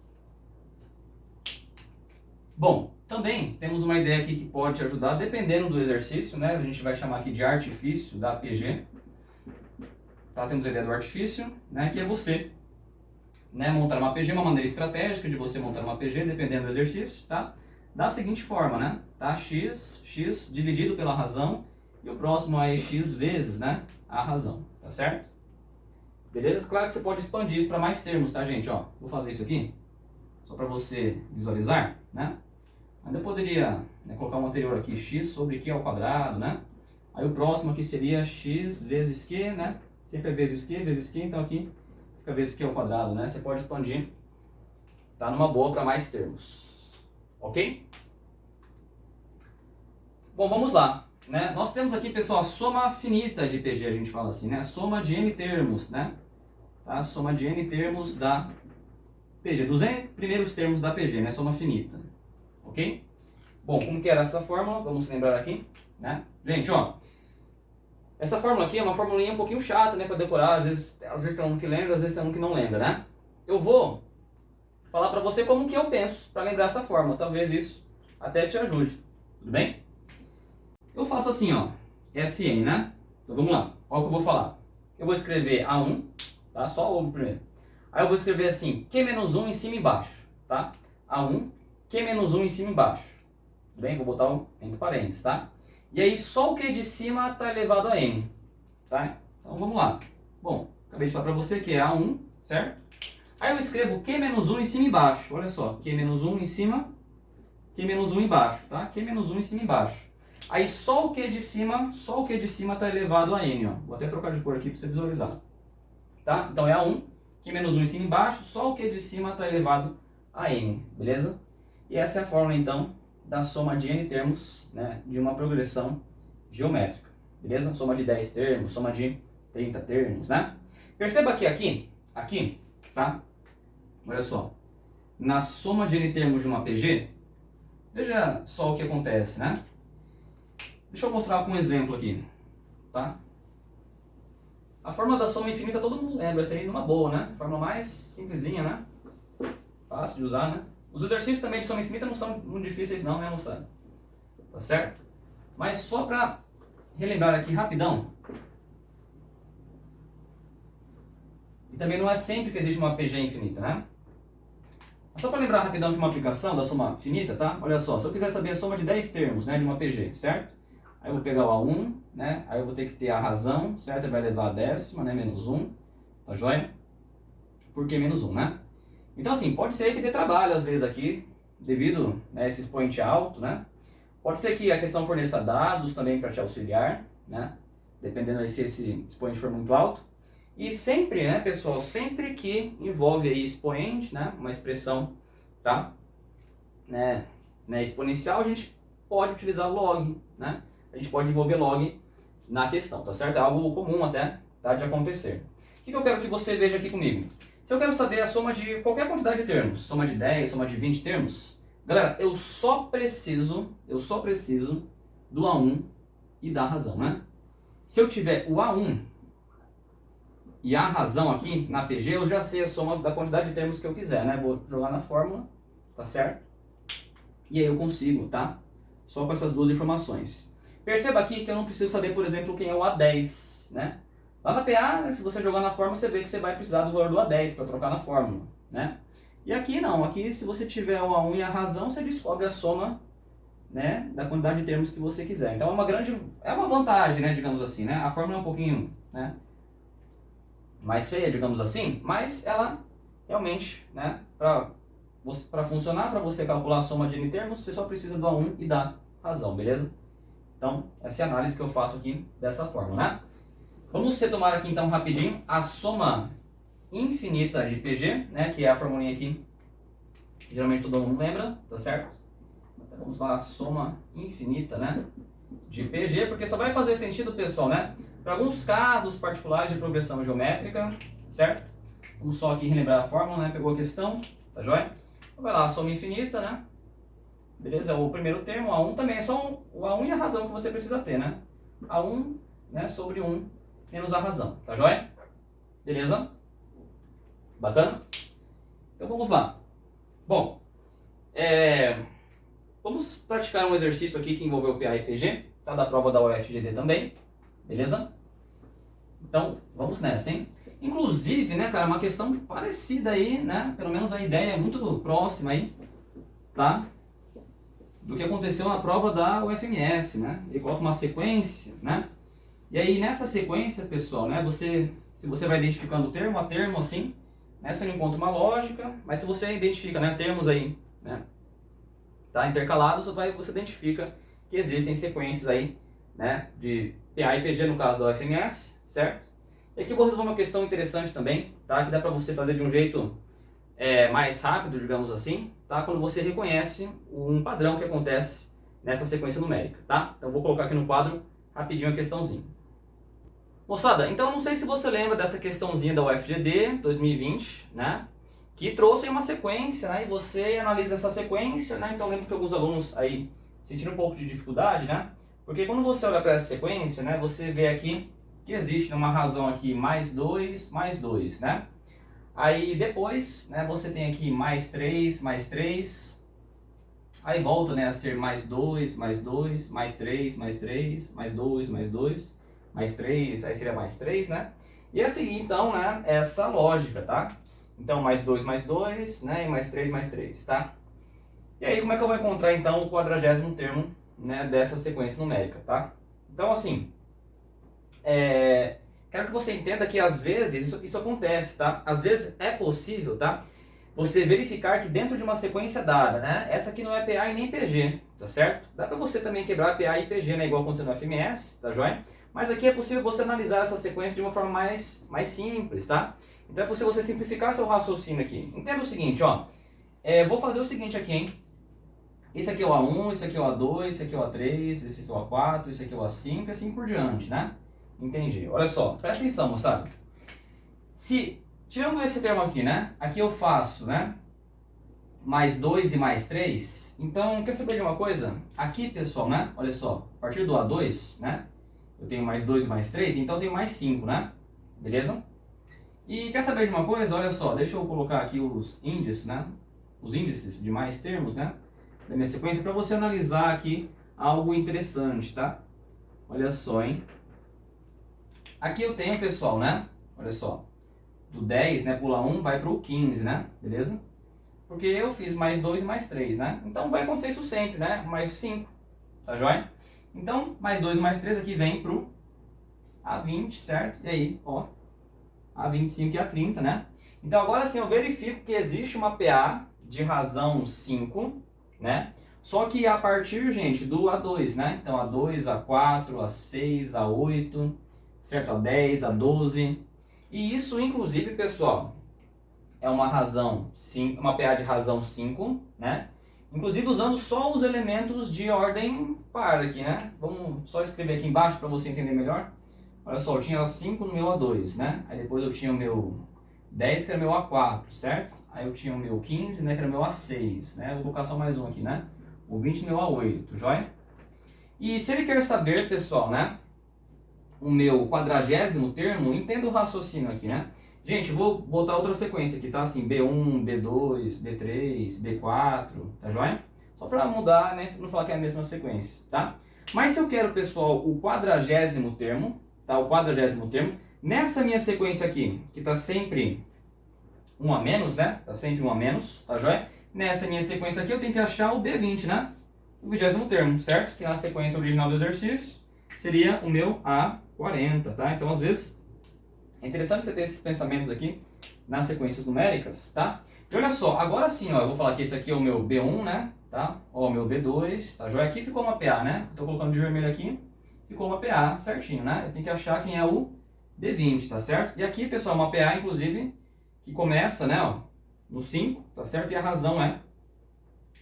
Bom, também temos uma ideia aqui que pode te ajudar, dependendo do exercício, né? A gente vai chamar aqui de artifício da PG. Tá? Temos a ideia do artifício, né? Que é você, né, montar uma PG, uma maneira estratégica de você montar uma PG, dependendo do exercício, tá? Da seguinte forma, né? Tá? X dividido pela razão, e o próximo é x vezes, né, a razão, tá certo? Beleza? Claro que você pode expandir isso para mais termos, tá, gente? Ó, vou fazer isso aqui, só para você visualizar, né? Ainda poderia, né, colocar um anterior aqui, x sobre q ao quadrado, né? Aí o próximo aqui seria x vezes q, né? Sempre é vezes q, então aqui fica vezes q ao quadrado, né? Você pode expandir, tá numa boa para mais termos, ok? Bom, vamos lá, né? Nós temos aqui, pessoal, a soma finita de PG, a gente fala assim, né? Soma de n termos, né? Tá? Soma de n termos da PG, dos n primeiros termos da PG, né? Soma finita. Ok? Bom, como que era essa fórmula? Vamos lembrar aqui, né? Gente, ó, essa fórmula aqui é uma formulinha um pouquinho chata, né, para decorar. Às vezes tem um que lembra, às vezes tem um que não lembra, né? Eu vou falar para você como que eu penso para lembrar essa fórmula. Talvez isso até te ajude. Tudo bem? Eu faço assim, ó, SN, né? Então vamos lá. Olha o que eu vou falar. Eu vou escrever A1, tá? Só o ovo primeiro. Aí eu vou escrever assim, Q menos 1 em cima e embaixo, tá? A1, Q menos 1 em cima e embaixo. Tudo bem? Vou botar entre parênteses, tá? E aí só o Q de cima está elevado a N, tá? Então vamos lá. Bom, acabei de falar para você que é A1, certo? Aí eu escrevo Q menos 1 em cima e embaixo. Olha só, Q menos 1 em cima, Q menos 1 embaixo, tá? Q menos 1 em cima e embaixo. Aí só o Q de cima está elevado a N, ó. Vou até trocar de cor aqui para você visualizar. Tá? Então é A1, Q menos 1 em cima e embaixo, só o Q de cima está elevado a n, beleza? E essa é a fórmula, então, da soma de n termos, né, de uma progressão geométrica, beleza? Soma de 10 termos, soma de 30 termos, né? Perceba que aqui, tá? Olha só, na soma de n termos de uma PG, veja só o que acontece, né? Deixa eu mostrar com um exemplo aqui, tá? A fórmula da soma infinita todo mundo lembra, essa aí numa boa, né? Fórmula mais simplesinha, né? Fácil de usar, né? Os exercícios também de soma infinita não são muito difíceis não, né, moçada? Tá certo? Mas só pra relembrar aqui rapidão, e também não é sempre que existe uma PG infinita, né? Só para lembrar rapidão de uma aplicação da soma finita, tá? Olha só, se eu quiser saber a soma de 10 termos, né, de uma PG, certo? Aí eu vou pegar o A1, né? Aí eu vou ter que ter a razão, certo? Ele vai levar a décima, né? Menos 1, tá joia? Por que menos 1, né? Então assim, pode ser que dê trabalho às vezes aqui, devido a esse expoente alto, né? Pode ser que a questão forneça dados também para te auxiliar, né? Dependendo se esse expoente for muito alto. E sempre, né, pessoal, sempre que envolve aí expoente, né, uma expressão, tá? Né, exponencial, a gente pode utilizar log, né? A gente pode envolver log na questão, tá certo? É algo comum até, tá, de acontecer. O que eu quero que você veja aqui comigo? Se eu quero saber a soma de qualquer quantidade de termos, soma de 10, soma de 20 termos, galera, eu só preciso do A1 e da razão, né? Se eu tiver o A1 e a razão aqui na PG, eu já sei a soma da quantidade de termos que eu quiser, né? Vou jogar na fórmula, tá certo? E aí eu consigo, tá? Só com essas duas informações. Perceba aqui que eu não preciso saber, por exemplo, quem é o A10, né? Lá na PA, né, se você jogar na fórmula, você vê que você vai precisar do valor do A10 para trocar na fórmula, né? E aqui não, aqui se você tiver o A1 e a razão, você descobre a soma, né, da quantidade de termos que você quiser. Então é uma vantagem, né, digamos assim, né? A fórmula é um pouquinho, né, mais feia, digamos assim, mas ela realmente, né, para funcionar, para você calcular a soma de n termos, você só precisa do A1 e da razão, beleza? Então, essa é a análise que eu faço aqui dessa forma, né? Vamos retomar aqui então rapidinho a soma infinita de PG, né, que é a formulinha aqui, que geralmente todo mundo lembra, tá certo? Então, vamos lá, a soma infinita, né, de PG, porque só vai fazer sentido, pessoal, né, para alguns casos particulares de progressão geométrica, certo? Vamos só aqui relembrar a fórmula, né, pegou a questão, tá joia? Então, vai lá, a soma infinita, né, beleza? O primeiro termo, A1 também, é só o A1 e a razão que você precisa ter, né? A1, né, sobre 1 menos a razão, tá joia? Beleza? Bacana? Então vamos lá. Bom, vamos praticar um exercício aqui que envolveu PA e PG, tá? Da prova da UFGD também, beleza? Então, vamos nessa, hein? Inclusive, né, cara, uma questão parecida aí, né? Pelo menos a ideia é muito próxima aí, tá? Do que aconteceu na prova da UFMS, né? Ele coloca uma sequência, né? E aí nessa sequência, pessoal, né? Se você vai identificando termo a termo, assim, né? Você não encontra uma lógica, mas se você identifica, né, termos aí, né, tá, intercalados, você identifica que existem sequências aí, né, de PA e PG no caso da UFMS, certo? E aqui eu vou resolver uma questão interessante também, tá? Que dá para você fazer de um jeito mais rápido, digamos assim, tá? Quando você reconhece um padrão que acontece nessa sequência numérica, tá? Então eu vou colocar aqui no quadro rapidinho a questãozinha. Moçada, então não sei se você lembra dessa questãozinha da UFGD 2020, né? Que trouxe uma sequência, né? E você analisa essa sequência, né? Então lembro que alguns alunos aí sentiram um pouco de dificuldade, né? Porque quando você olha para essa sequência, né? Você vê aqui que existe uma razão aqui mais 2, né? Aí depois, né? Você tem aqui mais 3, aí volta, né, a ser mais 2, mais 2, mais 3, mais 3, mais 2, mais 2, mais 3, aí seria mais 3, né? E a seguir, então, né, essa lógica, tá? Então, mais 2, né, e mais 3, tá? E aí, como é que eu vou encontrar, então, o 40º termo, né, dessa sequência numérica, tá? Então, assim, quero que você entenda que, às vezes, isso acontece, tá? Às vezes é possível, tá? Você verificar que dentro de uma sequência dada, né? Essa aqui não é PA e nem PG, tá certo? Dá pra você também quebrar PA e PG, né? Igual aconteceu no FMS, tá joia? Mas aqui é possível você analisar essa sequência de uma forma mais simples, tá? Então é possível você simplificar seu raciocínio aqui. Entenda o seguinte, ó. Vou fazer o seguinte aqui, hein? Esse aqui é o A1, esse aqui é o A2, esse aqui é o A3, esse aqui é o A4, esse aqui é o A5 e assim por diante, né? Entendi. Olha só, presta atenção, moçada. Se, tirando esse termo aqui, né? Aqui eu faço, né? Mais 2 e mais 3. Então, quer saber de uma coisa? Aqui, pessoal, né? Olha só, a partir do A2, né? Eu tenho mais 2 e mais 3, então eu tenho mais 5, né? Beleza? E quer saber de uma coisa? Olha só, deixa eu colocar aqui os índices, né? Os índices de mais termos, né? Da minha sequência, para você analisar aqui algo interessante, tá? Olha só, hein? Aqui eu tenho, pessoal, né? Olha só. Do 10, né? Pula 1, vai pro 15, né? Beleza? Porque eu fiz mais 2 e mais 3, né? Então vai acontecer isso sempre, né? Mais 5, tá joia? Então, mais 2 e mais 3 aqui vem pro A20, certo? E aí, ó, A25 e A30, né? Então agora sim eu verifico que existe uma PA de razão 5, né? Só que a partir, gente, do A2, né? Então A2, A4, A6, A8, certo? A10, A12. E isso, inclusive, pessoal, é uma razão 5, uma PA de razão 5, né? Inclusive usando só os elementos de ordem par aqui, né? Vamos só escrever aqui embaixo para você entender melhor. Olha só, eu tinha 5 no meu A2, né? Aí depois eu tinha o meu 10, que era meu A4, certo? Aí eu tinha o meu 15, né? Que era meu A6, né? Vou colocar só mais um aqui, né? O 20 meu A8, joia? E se ele quer saber, pessoal, né? O meu 40º termo, entenda o raciocínio aqui, né? Gente, vou botar outra sequência aqui, tá? Assim, B1, B2, B3, B4, tá joia? Só para mudar, né? Não falar que é a mesma sequência, tá? Mas se eu quero, pessoal, o 40º termo, tá? O 40º termo, nessa minha sequência aqui, que tá sempre um a menos, né? Tá sempre um a menos, tá joia? Nessa minha sequência aqui eu tenho que achar o B20, né? O 20º termo, certo? Que na sequência original do exercício seria o meu A40, tá? Então, às vezes, é interessante você ter esses pensamentos aqui nas sequências numéricas, tá? E olha só, agora sim, ó, eu vou falar que esse aqui é o meu B1, né? Tá? Ó, meu B2, tá joia? Aqui ficou uma PA, né? Tô colocando de vermelho aqui, ficou uma PA certinho, né? Eu tenho que achar quem é o B20, tá certo? E aqui, pessoal, uma PA, inclusive, que começa, né, ó, no 5, tá certo? E a razão é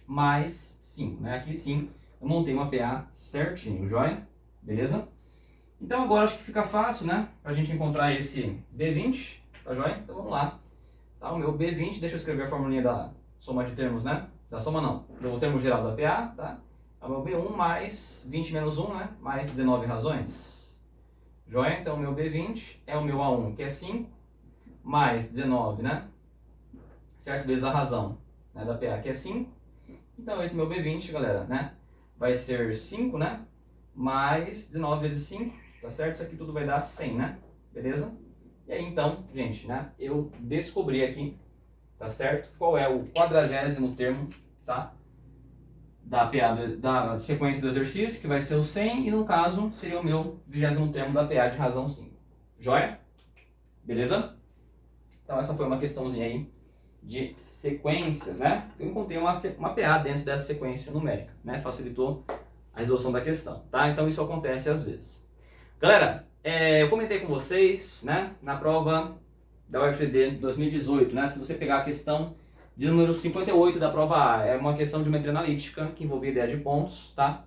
mais 5, né? Aqui sim, eu montei uma PA certinho, joia? Beleza? Então agora acho que fica fácil, né? Pra gente encontrar esse B20, tá joia? Então vamos lá. Tá, o meu B20, deixa eu escrever a formulinha da soma de termos, né? Da soma não, do termo geral da PA, tá? É o meu B1 mais 20 menos 1, né? Mais 19 razões. Joia? Então o meu B20 é o meu A1, que é 5, mais 19, né? Certo? Vezes a razão, né, da PA, que é 5. Então esse meu B20, galera, né? Vai ser 5, né? Mais 19 vezes 5, tá certo? Isso aqui tudo vai dar 100, né? Beleza? E aí então, gente, né? Eu descobri aqui, tá certo? Qual é o 40º termo, tá? Da PA, da sequência do exercício, que vai ser o 100, e no caso seria o meu 20º termo da PA de razão 5. Joia? Beleza? Então essa foi uma questãozinha aí de sequências, né? Eu encontrei uma PA dentro dessa sequência numérica, né? Facilitou a resolução da questão, tá? Então isso acontece às vezes. Galera, eu comentei com vocês, né? Na prova da UFD 2018, né? Se você pegar a questão de número 58 da prova A, é uma questão de geometria analítica que envolvia ideia de pontos, tá?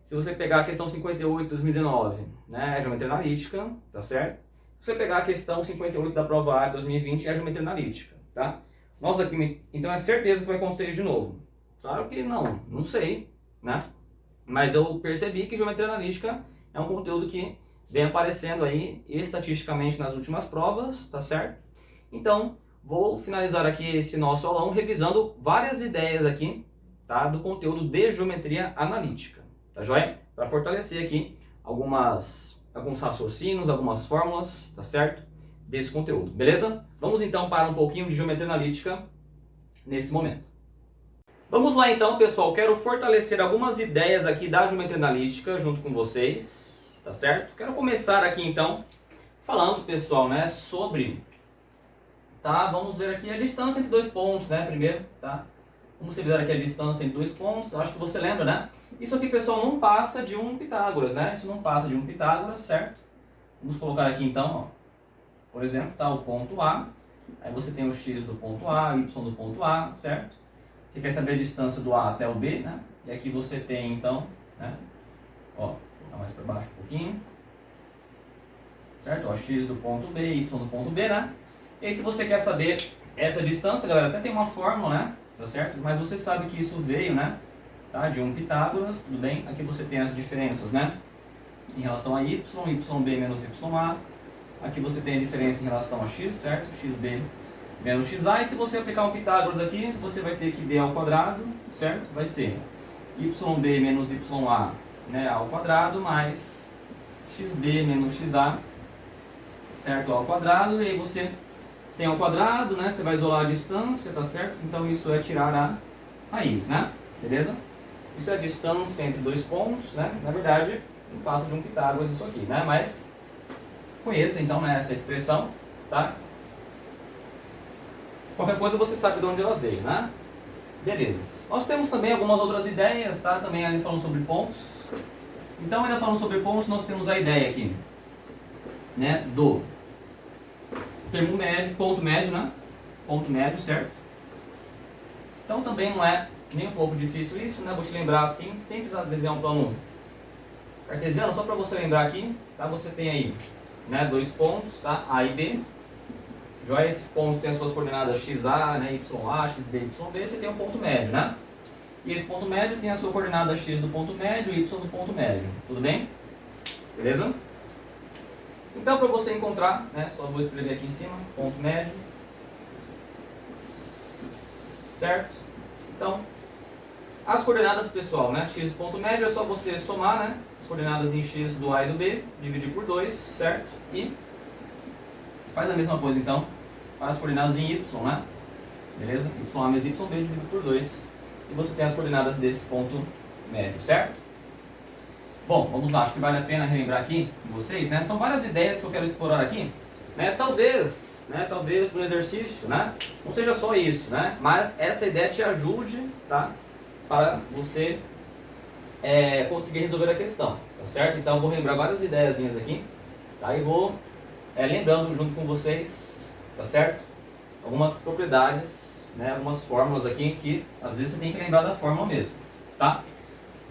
Se você pegar a questão 58 de 2019, né? É geometria analítica, tá certo? Se você pegar a questão 58 da prova A de 2020, é geometria analítica, tá? Nossa, então é certeza que vai acontecer isso de novo. Claro que não sei, né? Mas eu percebi que geometria analítica é um conteúdo que vem aparecendo aí estatisticamente nas últimas provas, tá certo? Então, vou finalizar aqui esse nosso aulão revisando várias ideias aqui, tá? Do conteúdo de geometria analítica, tá joia? Para fortalecer aqui alguns raciocínios, algumas fórmulas, tá certo? Desse conteúdo, beleza? Vamos então para um pouquinho de geometria analítica nesse momento. Vamos lá então, pessoal, quero fortalecer algumas ideias aqui da geometria analítica junto com vocês, tá certo? Quero começar aqui então falando, pessoal, né, sobre, tá, vamos ver aqui a distância entre dois pontos, né, primeiro, tá? Vamos ver aqui a distância entre dois pontos, acho que você lembra, né? Isso aqui, pessoal, não passa de um Pitágoras, né? Isso não passa de um Pitágoras, certo? Vamos colocar aqui então, ó, por exemplo, tá o ponto A, aí você tem o x do ponto A, o y do ponto A, certo? você quer saber a distância do A até o B, né? E aqui você tem então, né? Ó, vou colocar mais para baixo um pouquinho. Certo? Ó, x do ponto B, y do ponto B, né? E aí se você quer saber essa distância, galera, até tem uma fórmula, né? Tá certo? Mas você sabe que isso veio, né? Tá? De um Pitágoras, tudo bem? Aqui você tem as diferenças, né? Em relação a y, yb menos ya. Aqui você tem a diferença em relação a x, certo? xb menos xa. E se você aplicar um Pitágoras aqui, você vai ter que d ao quadrado, certo? Vai ser yb menos ya, né, ao quadrado, mais xb menos xa, certo? Ao quadrado. E aí você tem ao quadrado, né? Você vai isolar a distância, tá certo? Então isso é tirar a raiz, né? Beleza? Isso é a distância entre dois pontos, né? Na verdade, não passa de um Pitágoras isso aqui, né? Mas conheça então, né, essa expressão, tá? Qualquer coisa você sabe de onde ela veio, né? Beleza. Nós temos também algumas outras ideias, tá? Também ainda falando sobre pontos. Então, ainda falando sobre pontos, nós temos a ideia aqui, né, do termo médio, ponto médio, né? Ponto médio, certo? Então também não é nem um pouco difícil isso, né? Vou te lembrar assim, sem precisar desenhar um plano cartesiano, só para você lembrar aqui, tá? Você tem aí, né, dois pontos, tá? A e B. Já esses pontos têm as suas coordenadas xa, né, ya, xb, yb, você tem um ponto médio, né? E esse ponto médio tem a sua coordenada x do ponto médio e y do ponto médio. Tudo bem? Beleza? Então, para você encontrar, né, só vou escrever aqui em cima, ponto médio. Certo? Então, as coordenadas, pessoal, né, x do ponto médio é só você somar, né, as coordenadas em x do A e do B, dividir por 2, certo? E faz a mesma coisa, então, para as coordenadas em y, né? Beleza? Ya mais yb dividido por 2. E você tem as coordenadas desse ponto médio, certo? Bom, vamos lá, acho que vale a pena relembrar aqui com vocês, né? São várias ideias que eu quero explorar aqui, né? Talvez no exercício, né, não seja só isso, né? Mas essa ideia te ajude, tá? Para você conseguir resolver a questão, tá certo? Então eu vou lembrar várias ideiazinhas aqui, tá? E vou lembrando junto com vocês, tá certo? Algumas propriedades, né? Algumas fórmulas aqui que às vezes você tem que lembrar da fórmula mesmo, tá?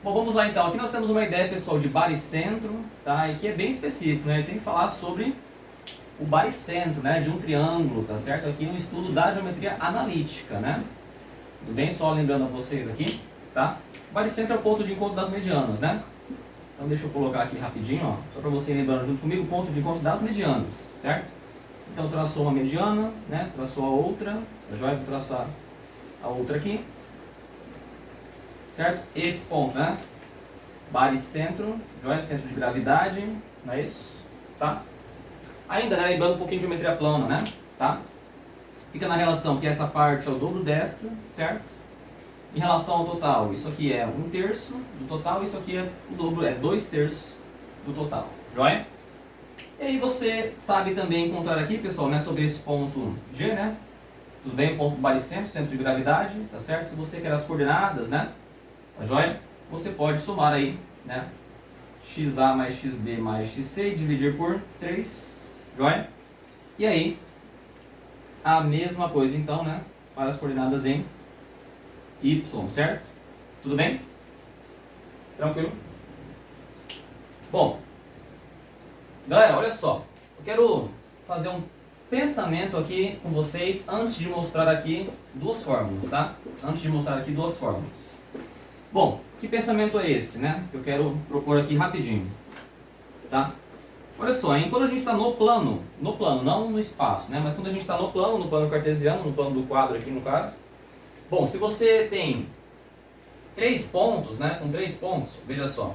Bom, vamos lá então. Aqui nós temos uma ideia, pessoal, de baricentro, tá? E que é bem específico, né? Tem que falar sobre o baricentro, né, de um triângulo, tá certo? Aqui no estudo da geometria analítica, né? Tudo bem? Só lembrando a vocês aqui, tá? O baricentro é o ponto de encontro das medianas, né? Então deixa eu colocar aqui rapidinho, ó, só para você lembrando junto comigo o ponto de encontro das medianas, certo? Então traçou uma mediana, né? Traçou a outra, eu já vou traçar a outra aqui. Certo? Esse ponto, né? Baricentro, joia, centro de gravidade, não é isso? Tá? Ainda, né, lembrando um pouquinho de geometria plana, né? Tá? Fica na relação que essa parte é o dobro dessa, certo? Em relação ao total, isso aqui é 1/3 do total, isso aqui é o dobro, é 2/3 do total, joia? E aí você sabe também encontrar aqui, pessoal, né, sobre esse ponto G, né? Tudo bem? O ponto do baricentro, centro de gravidade, tá certo? Se você quer as coordenadas, né? Tá joia? Você pode somar aí, né? xa mais xb mais xc e dividir por 3, joia? E aí, a mesma coisa então, né? Para as coordenadas em y, certo? Tudo bem? Tranquilo? Bom, galera, olha só. Eu quero fazer um pensamento aqui com vocês antes de mostrar aqui duas fórmulas, tá? Antes de mostrar aqui duas fórmulas. Bom, que pensamento é esse, né? Que eu quero propor aqui rapidinho, tá? Olha só, hein? Quando a gente está no plano, não no espaço, né? Mas quando a gente está no plano cartesiano, no plano do quadro aqui no caso. Bom, se você tem 3 pontos, né? Com 3 pontos, veja só.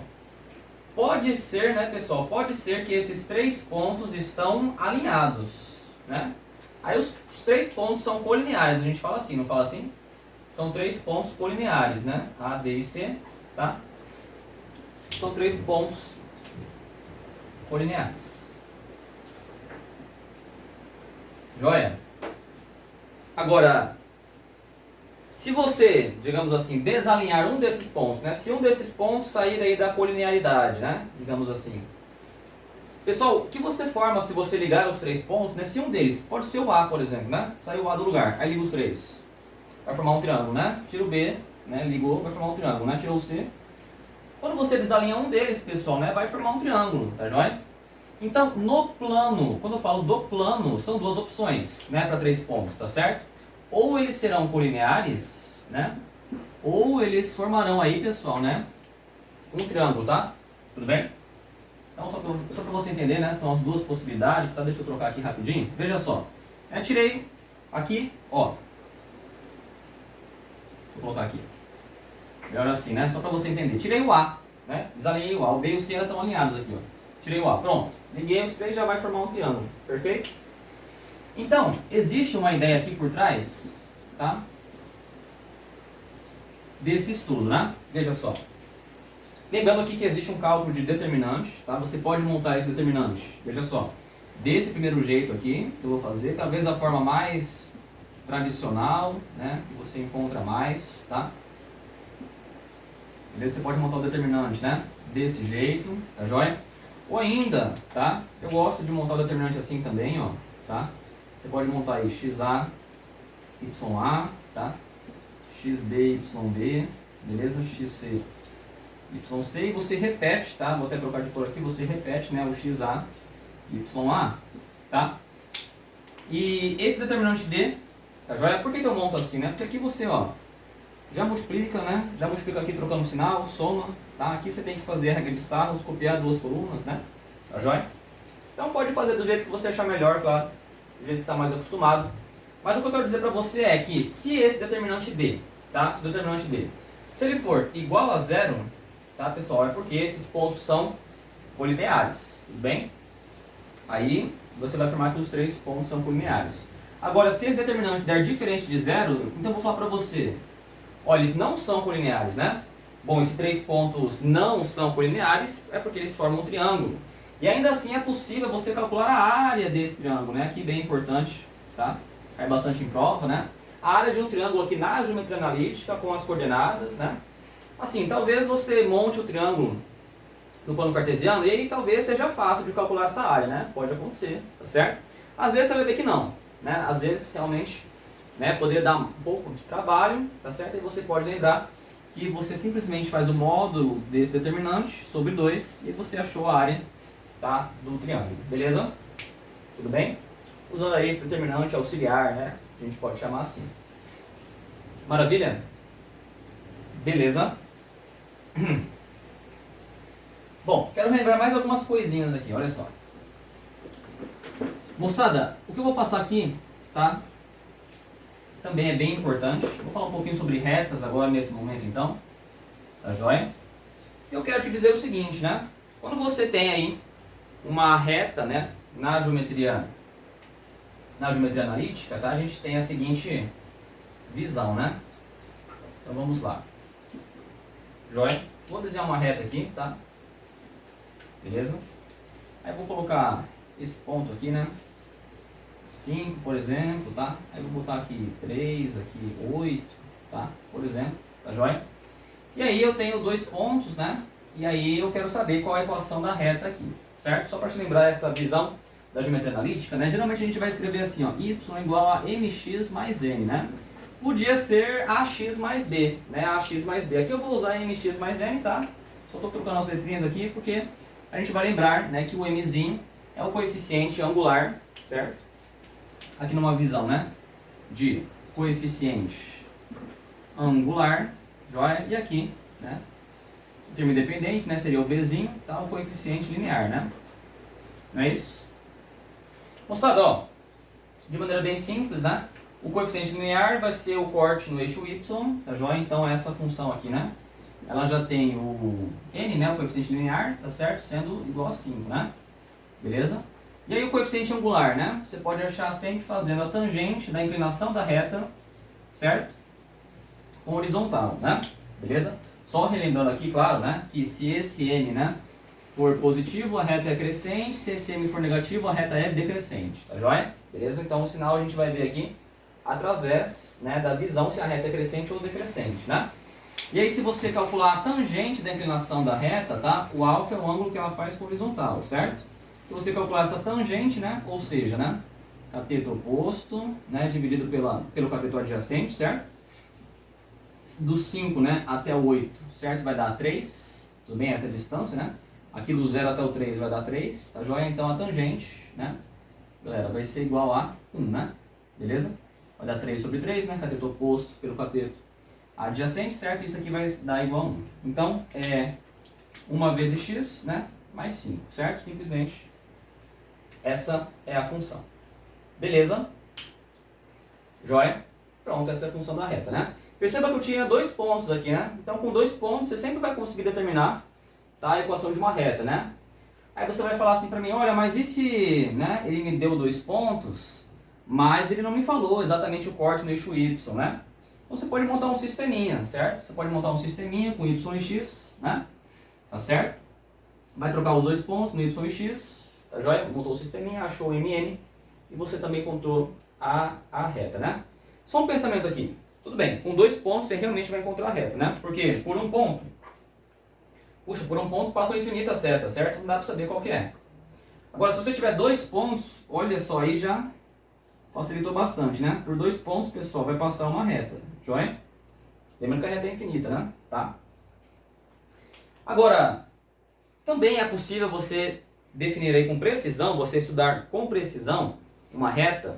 Pode ser, né, pessoal? Pode ser que esses 3 pontos estão alinhados, né? Aí os 3 pontos são colineares, a gente fala assim, não fala assim? São 3 pontos colineares, né? A, B e C, tá? São 3 pontos colineares. Joia? Agora, se você, digamos assim, desalinhar um desses pontos, né? Se um desses pontos sair aí da colinearidade, né? Digamos assim. Pessoal, o que você forma se você ligar os 3 pontos, né? Se um deles, pode ser o A, por exemplo, né? Saiu o A do lugar, aí liga os 3. vai formar um triângulo, né? Tira o B, né? Ligou, vai formar um triângulo, né? Tirou o C. Quando você desalinha um deles, pessoal, né? Vai formar um triângulo, tá joia? Então, no plano, quando eu falo do plano, são duas opções, né? Para 3 pontos, tá certo? Ou eles serão colineares, né? Ou eles formarão aí, pessoal, né? Um triângulo, tá? Tudo bem? Então, só para você entender, né? São as duas possibilidades, tá? Deixa eu trocar aqui rapidinho. Veja só. Eu tirei aqui, ó. Vou colocar aqui. Melhor assim, né? Só para você entender. Tirei o A, né? Desalinhei o A. O B e o C ainda estão alinhados aqui, ó. Tirei o A. Pronto. Liguei os três, já vai formar um triângulo. Perfeito? Então, existe uma ideia aqui por trás, tá? Desse estudo, né? Veja só. Lembrando aqui que existe um cálculo de determinante, tá? Você pode montar esse determinante. Veja só. Desse primeiro jeito aqui, que eu vou fazer, talvez a forma mais tradicional, né? Que você encontra mais, tá? Beleza? Você pode montar o determinante, né? Desse jeito, tá joia? Ou ainda, tá? Eu gosto de montar o determinante assim também, ó, tá? Você pode montar aí XA, YA, tá? XB, YB, beleza? XC, YC, e você repete, tá? Vou até trocar de cor aqui, você repete, né? O XA, YA, tá? E esse determinante D, tá joia? Por que eu monto assim, né? Porque aqui você, ó, já multiplica, né? Já multiplica aqui trocando sinal, soma, tá? Aqui você tem que fazer a regra de Sarros, copiar duas colunas, né? Tá joia? Então pode fazer do jeito que você achar melhor, claro. Do jeito que você está mais acostumado. Mas o que eu quero dizer para você é que se esse determinante D, tá? Se o determinante D, se ele for igual a zero, tá, pessoal? É porque esses pontos são colineares, tudo bem? Aí você vai afirmar que os três pontos são colineares. Agora, se esse determinante der diferente de zero, então eu vou falar para você. Olha, eles não são colineares, né? Bom, esses três pontos não são colineares é porque eles formam um triângulo. E ainda assim é possível você calcular a área desse triângulo, né? Aqui bem importante, tá? Cai bastante em prova, né? A área de um triângulo aqui na geometria analítica com as coordenadas, né? Assim, talvez você monte o triângulo no plano cartesiano e aí talvez seja fácil de calcular essa área, né? Pode acontecer, tá certo? Às vezes você vai ver que não, né? Às vezes realmente, né, poderia dar um pouco de trabalho, tá certo? E você pode lembrar que você simplesmente faz o módulo desse determinante sobre 2 e você achou a área, tá, do triângulo, beleza? Tudo bem? Usando aí esse determinante auxiliar, né? A gente pode chamar assim. Maravilha? Beleza? Bom, quero relembrar mais algumas coisinhas aqui, olha só. Moçada, o que eu vou passar aqui, tá? Também é bem importante. Vou falar um pouquinho sobre retas agora nesse momento então. Tá joia? Eu quero te dizer o seguinte, né? Quando você tem aí uma reta, né, na geometria analítica, tá? A gente tem a seguinte visão, né? Então vamos lá. Joia? Vou desenhar uma reta aqui, tá? Beleza? Aí vou colocar esse ponto aqui, né? 5, por exemplo, tá? Aí vou botar aqui 3, aqui 8, tá? Por exemplo, tá joia? E aí eu tenho dois pontos, né? E aí eu quero saber qual é a equação da reta aqui, certo? Só para te lembrar essa visão da geometria analítica, né? Geralmente a gente vai escrever assim, ó, y igual a mx mais n, né? Podia ser ax mais b, né? Ax mais b. Aqui eu vou usar mx mais n, tá? Só estou trocando as letrinhas aqui porque a gente vai lembrar, né, que o mzinho é o coeficiente angular, certo? Aqui numa visão, né, de coeficiente angular, joia? E aqui, né, o termo independente, né, seria o bzinho, tá? O coeficiente linear, né? Não é isso? Moçada, ó, de maneira bem simples, né, o coeficiente linear vai ser o corte no eixo y, tá joia? Então essa função aqui, né, ela já tem o n, né, o coeficiente linear, tá certo? Sendo igual a 5, né? Beleza? E aí o coeficiente angular, né? Você pode achar sempre fazendo a tangente da inclinação da reta, certo? Com horizontal, né? Beleza? Só relembrando aqui, claro, né? Que se esse m, né, for positivo, a reta é crescente. Se esse m for negativo, a reta é decrescente. Tá joia? Beleza? Então o sinal a gente vai ver aqui através, né, da visão se a reta é crescente ou decrescente, né? E aí se você calcular a tangente da inclinação da reta, tá? O alfa é o ângulo que ela faz com horizontal, certo? Se você calcular essa tangente, né, ou seja, né, cateto oposto, né, dividido pelo cateto adjacente, certo? do 5, né, até o 8, certo? Vai dar 3, tudo bem? Essa é a distância, né? Aqui do 0 até o 3 vai dar 3, tá joia? Então a tangente, né, galera, vai ser igual a 1, né? Beleza? Vai dar 3 sobre 3, né? Cateto oposto pelo cateto adjacente, certo? Isso aqui vai dar igual a 1. Então, 1 vezes x, né? Mais 5, certo? Simplesmente essa é a função. Beleza? Joia? Pronto, essa é a função da reta, né? Perceba que eu tinha 2 pontos aqui, né? Então, com 2 pontos, você sempre vai conseguir determinar, tá, a equação de uma reta, né? Aí você vai falar assim pra mim, olha, mas e se, né, ele me deu 2 pontos, mas ele não me falou exatamente o corte no eixo y, né? Então você pode montar um sisteminha, certo? Você pode montar um sisteminha com y e x, né? Tá certo? Vai trocar os 2 pontos no y e x, tá joia? Montou o sisteminha, achou o mn e você também encontrou a reta, né? Só um pensamento aqui. Tudo bem, com 2 pontos você realmente vai encontrar a reta, né? Porque por um ponto, puxa, por um ponto passa uma infinita seta, certo? Não dá pra saber qual que é. Agora, se você tiver 2 pontos, olha só, aí já facilitou bastante, né? Por 2 pontos, pessoal, vai passar uma reta, joia? Lembrando que a reta é infinita, né? Tá? Agora, também é possível você definir aí com precisão, você estudar com precisão uma reta,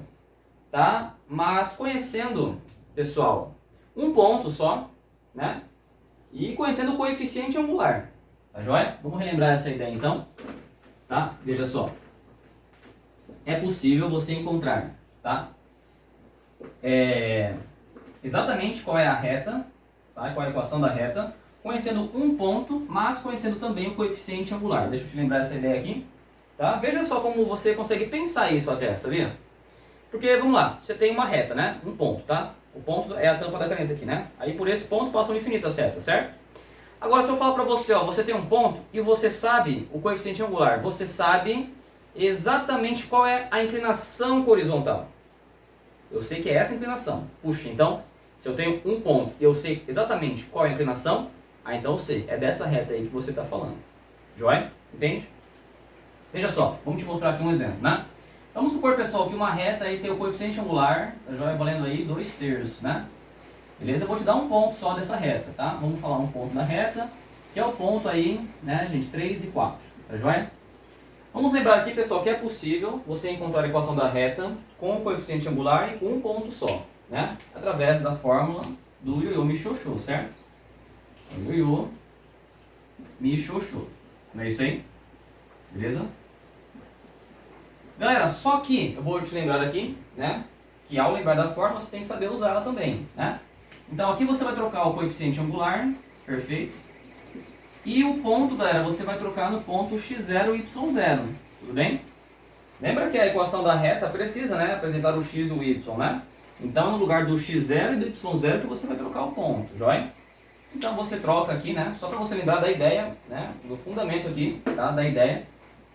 tá? Mas conhecendo, pessoal, um ponto só, né? E conhecendo o coeficiente angular, tá joia? Vamos relembrar essa ideia então, tá? Veja só. É possível você encontrar, tá? Exatamente qual é a reta, tá? Qual é a equação da reta, conhecendo um ponto, mas conhecendo também o coeficiente angular. Deixa eu te lembrar essa ideia aqui, tá? Veja só como você consegue pensar isso até, sabia? Porque, vamos lá, você tem uma reta, né? Um ponto, tá? O ponto é a tampa da caneta aqui, né? Aí por esse ponto passa uma infinita seta, certo? Agora se eu falar pra você, ó, você tem um ponto e você sabe o coeficiente angular, você sabe exatamente qual é a inclinação horizontal. Eu sei que é essa a inclinação. Puxa, então, se eu tenho um ponto e eu sei exatamente qual é a inclinação, então eu sei, é dessa reta aí que você está falando. Joia? Entende? Veja só, vamos te mostrar aqui um exemplo, né? Vamos supor, pessoal, que uma reta aí tem o coeficiente angular, tá joia? Valendo aí 2/3, né? Beleza? Eu vou te dar um ponto só dessa reta, tá? Vamos falar um ponto da reta, que é o ponto aí, né, gente, 3 e 4, tá joia? Vamos lembrar aqui, pessoal, que é possível você encontrar a equação da reta com o coeficiente angular e com um ponto só, né? Através da fórmula do ioiô michôchô, certo? Ioiô michôchô. Não é isso aí? Beleza? Galera, só que eu vou te lembrar aqui, né? Que ao lembrar da fórmula você tem que saber usar ela também, né? Então aqui você vai trocar o coeficiente angular, perfeito? E o ponto, galera, você vai trocar no ponto x0 e y0, tudo bem? Lembra que a equação da reta precisa, né, apresentar o x e o y, né? Então no lugar do x0 e do y0 que você vai trocar o ponto, joia? Então você troca aqui, né, só para você lembrar da ideia, né, do fundamento aqui, tá, da ideia.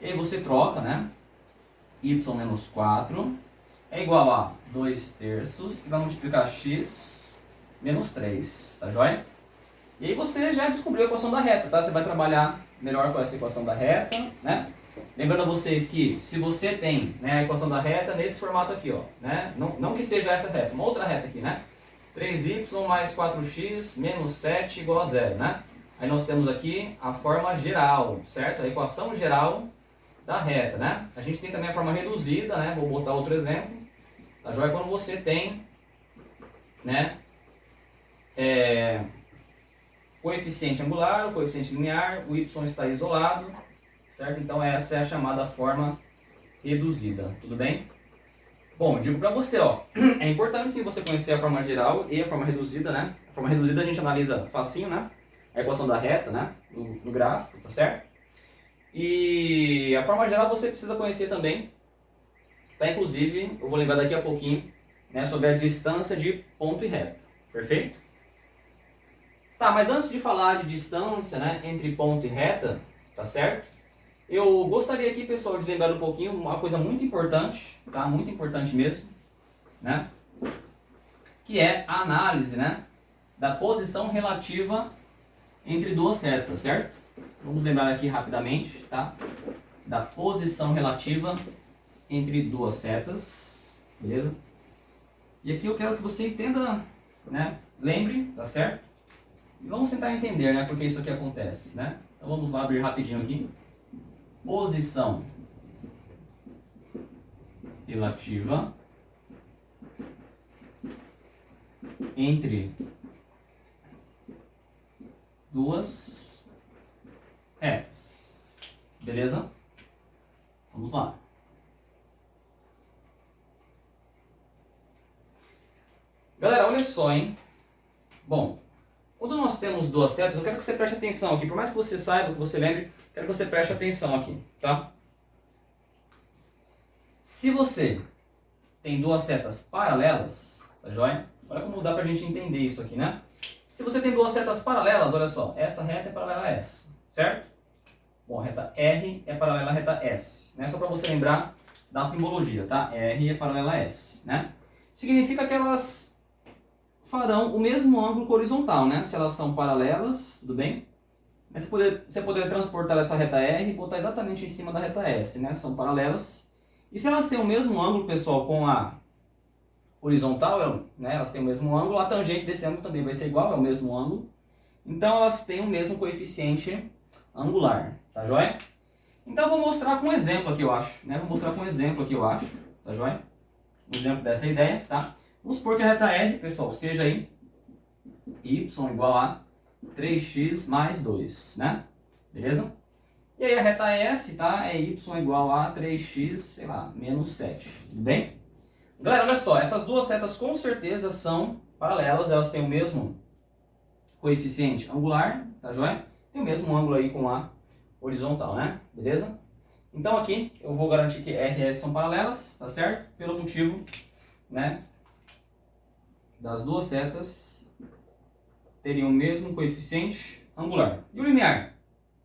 E aí você troca, né, y menos 4 é igual a 2/3, que vai multiplicar x menos 3, tá joia? E aí você já descobriu a equação da reta, tá? Você vai trabalhar melhor com essa equação da reta, né? Lembrando a vocês que se você tem, né, a equação da reta nesse formato aqui, ó, né? Não que seja essa reta, uma outra reta aqui, né? 3y mais 4x menos 7 igual a 0, né? Aí nós temos aqui a forma geral, certo? A equação geral da reta, né? A gente tem também a forma reduzida, né? Vou botar outro exemplo. Tá joia? Quando você tem, né, coeficiente angular, o coeficiente linear, o y está isolado, certo? Então essa é a chamada forma reduzida, tudo bem? Bom, digo para você, ó, é importante sim você conhecer a forma geral e a forma reduzida, né? A forma reduzida a gente analisa facinho, né? A equação da reta, né? No gráfico, tá certo? E a forma geral você precisa conhecer também, tá? Inclusive, eu vou lembrar daqui a pouquinho, né, sobre a distância de ponto e reta, perfeito? Tá, mas antes de falar de distância, né, entre ponto e reta, tá certo? Eu gostaria aqui, pessoal, de lembrar um pouquinho uma coisa muito importante, tá? Muito importante mesmo, né? Que é a análise, né, da posição relativa entre duas setas, certo? Vamos lembrar aqui rapidamente, tá? Da posição relativa entre duas setas, beleza? E aqui eu quero que você entenda, né, lembre, tá certo? E vamos tentar entender, né, por que isso aqui acontece, né? Então vamos lá abrir rapidinho aqui. Posição relativa entre duas retas. Beleza? Vamos lá. Galera, olha só, hein? Bom, quando nós temos duas setas, eu quero que você preste atenção aqui. Por mais que você saiba, que você lembre, quero que você preste atenção aqui, tá? Se você tem duas setas paralelas, tá joia? Olha como dá pra gente entender isso aqui, né? Se você tem duas setas paralelas, olha só, essa reta é paralela a essa, certo? Bom, a reta R é paralela à reta S, né? Só para você lembrar da simbologia, tá? R é paralela a S, né? Significa que elas farão o mesmo ângulo com o horizontal, né? Se elas são paralelas, tudo bem? Mas você poderia transportar essa reta R e botar exatamente em cima da reta S, né? São paralelas. E se elas têm o mesmo ângulo, pessoal, com a horizontal, né? Elas têm o mesmo ângulo, a tangente desse ângulo também vai ser igual, é o mesmo ângulo. Então elas têm o mesmo coeficiente angular, tá joia? Então eu vou mostrar com um exemplo aqui, eu acho, né? Vou mostrar com um exemplo aqui, eu acho, tá joia? Um exemplo dessa ideia, tá? Vamos supor que a reta R, pessoal, seja aí y igual a 3x mais 2, né? Beleza? E aí a reta S, tá? É y igual a 3x, sei lá, menos 7, tudo bem? Galera, olha só, essas duas setas com certeza são paralelas, elas têm o mesmo coeficiente angular, tá joia? Tem o mesmo ângulo aí com a horizontal, né? Beleza? Então aqui eu vou garantir que R e S são paralelas, tá certo? Pelo motivo, né, das duas setas teriam o mesmo coeficiente angular. E o linear?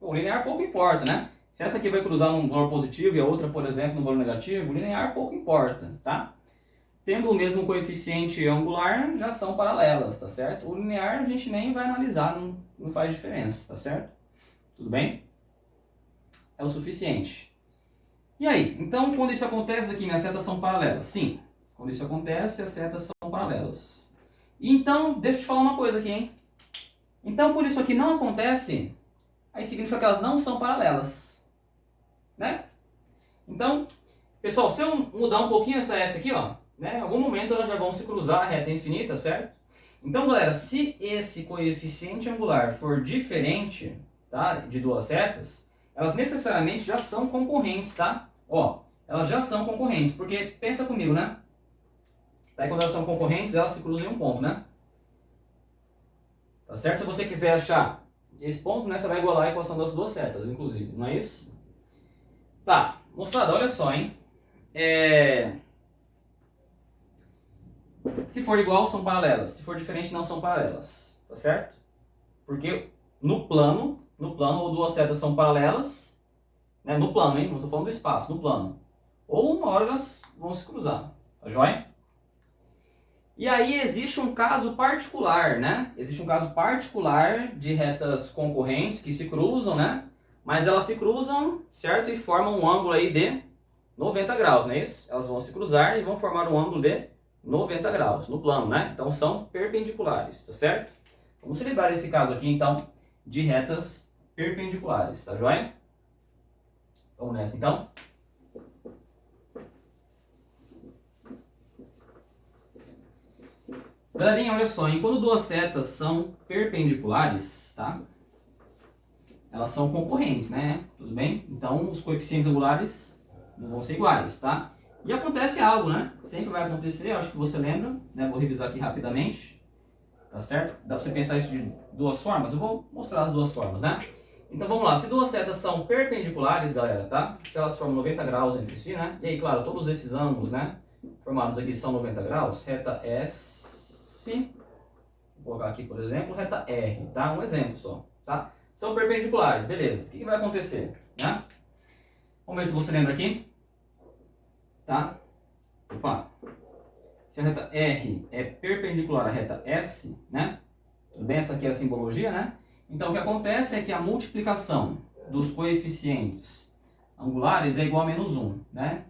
O linear pouco importa, né? Se essa aqui vai cruzar num valor positivo e a outra, por exemplo, num valor negativo, o linear pouco importa, tá? Tendo o mesmo coeficiente angular, já são paralelas, tá certo? O linear a gente nem vai analisar, não faz diferença, tá certo? Tudo bem? É o suficiente. E aí? Então, quando isso acontece aqui, as setas são paralelas? Sim. Quando isso acontece, as setas são paralelas. Então, deixa eu te falar uma coisa aqui, hein? Então, por isso aqui não acontece, aí significa que elas não são paralelas, né? Então, pessoal, se eu mudar um pouquinho essa S aqui, ó, né, em algum momento elas já vão se cruzar, a reta infinita, certo? Então, galera, se esse coeficiente angular for diferente, tá, de duas setas, elas necessariamente já são concorrentes, tá? Ó, elas já são concorrentes, porque pensa comigo, né? Daí quando elas são concorrentes, elas se cruzam em um ponto, né? Tá certo? Se você quiser achar esse ponto, né, você vai igualar a equação das duas setas, inclusive, não é isso? Tá, moçada, olha só, hein? Se for igual, são paralelas. Se for diferente, não são paralelas, tá certo? Porque no plano, ou duas setas são paralelas, né? No plano, hein? Não estou falando do espaço, no plano. Ou uma hora elas vão se cruzar, tá joia? E aí existe um caso particular, né? Existe um caso particular de retas concorrentes que se cruzam, né? Mas elas se cruzam, certo? E formam um ângulo aí de 90 graus, não é isso? Elas vão se cruzar e vão formar um ângulo de 90 graus no plano, né? Então são perpendiculares, tá certo? Vamos celebrar esse caso aqui, então, de retas perpendiculares, tá joia? Vamos nessa, então? Galerinha, olha só, hein? Quando duas setas são perpendiculares, tá? Elas são concorrentes, né? Tudo bem? Então, os coeficientes angulares não vão ser iguais, tá? E acontece algo, né? Sempre vai acontecer, acho que você lembra, né? Vou revisar aqui rapidamente, tá certo? Dá pra você pensar isso de duas formas? Eu vou mostrar as duas formas, né? Então, vamos lá. Se duas setas são perpendiculares, galera, tá? Se elas formam 90 graus entre si, né? E aí, claro, todos esses ângulos, né? Formados aqui são 90 graus. Reta S... Vou colocar aqui, por exemplo, reta R, tá? Um exemplo só, tá? São perpendiculares, beleza. O que vai acontecer, né? Vamos ver se você lembra aqui, tá? Opa. Se a reta R é perpendicular à reta S, né? Tudo bem? Essa aqui é a simbologia, né? Então, o que acontece é que a multiplicação dos coeficientes angulares é igual a menos 1, né?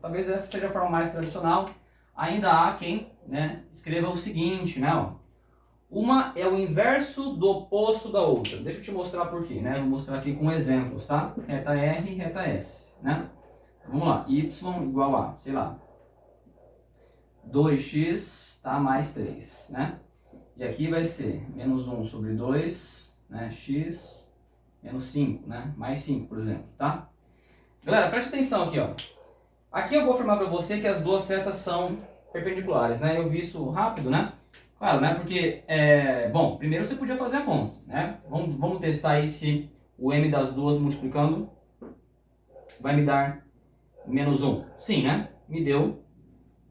Talvez essa seja a forma mais tradicional. Ainda há quem, né, escreva o seguinte, né? Ó, Uma é o inverso do oposto da outra. Deixa eu te mostrar por quê, né? Vou mostrar aqui com exemplos, tá? Reta R, reta S, né? Vamos lá, y igual a, sei lá, 2x, tá, mais 3, né? E aqui vai ser menos 1 sobre 2, né, x, menos 5, né, mais 5, por exemplo, tá? Galera, preste atenção aqui, ó. Aqui eu vou afirmar para você que as duas setas são perpendiculares, né? Eu vi isso rápido, né? Claro, né? Porque, bom, primeiro você podia fazer a conta, né? Vamos testar aí se o m das duas multiplicando vai me dar menos 1. Sim, né? Me deu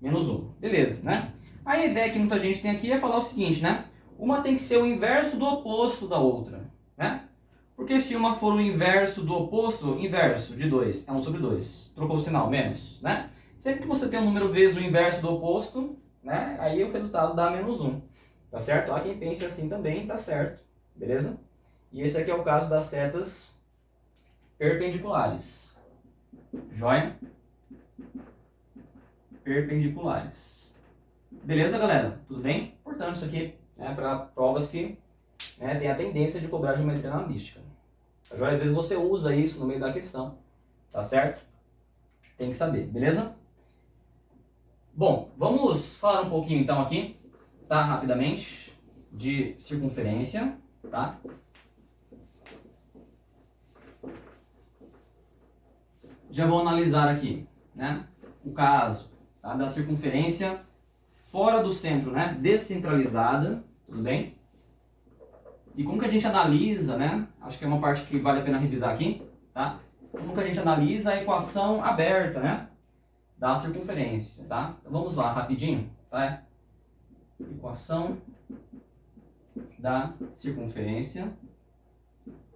menos 1. Beleza, né? A ideia que muita gente tem aqui é falar o seguinte, né? Uma tem que ser o inverso do oposto da outra, né? Porque se uma for o inverso do oposto, inverso de 2 é 1 sobre 2. Trocou o sinal, menos, né? Sempre que você tem um número vezes o inverso do oposto, né? Aí o resultado dá menos 1. Tá certo? Há quem pense assim também, tá certo. Beleza? E esse aqui é o caso das setas perpendiculares. Joia? Perpendiculares. Beleza, galera? Tudo bem? Importante isso aqui, né? Para provas que, né, tem a tendência de cobrar geometria analítica. Às vezes você usa isso no meio da questão, tá certo? Tem que saber, beleza? Bom, vamos falar um pouquinho então aqui, tá? Rapidamente, de circunferência, tá? Já vou analisar aqui, né? O caso, tá, da circunferência fora do centro, né? Descentralizada, tudo bem? E como que a gente analisa, né? Acho que é uma parte que vale a pena revisar aqui, tá? Como que a gente analisa a equação aberta, né? Da circunferência, tá? Então vamos lá, rapidinho, tá? Equação da circunferência.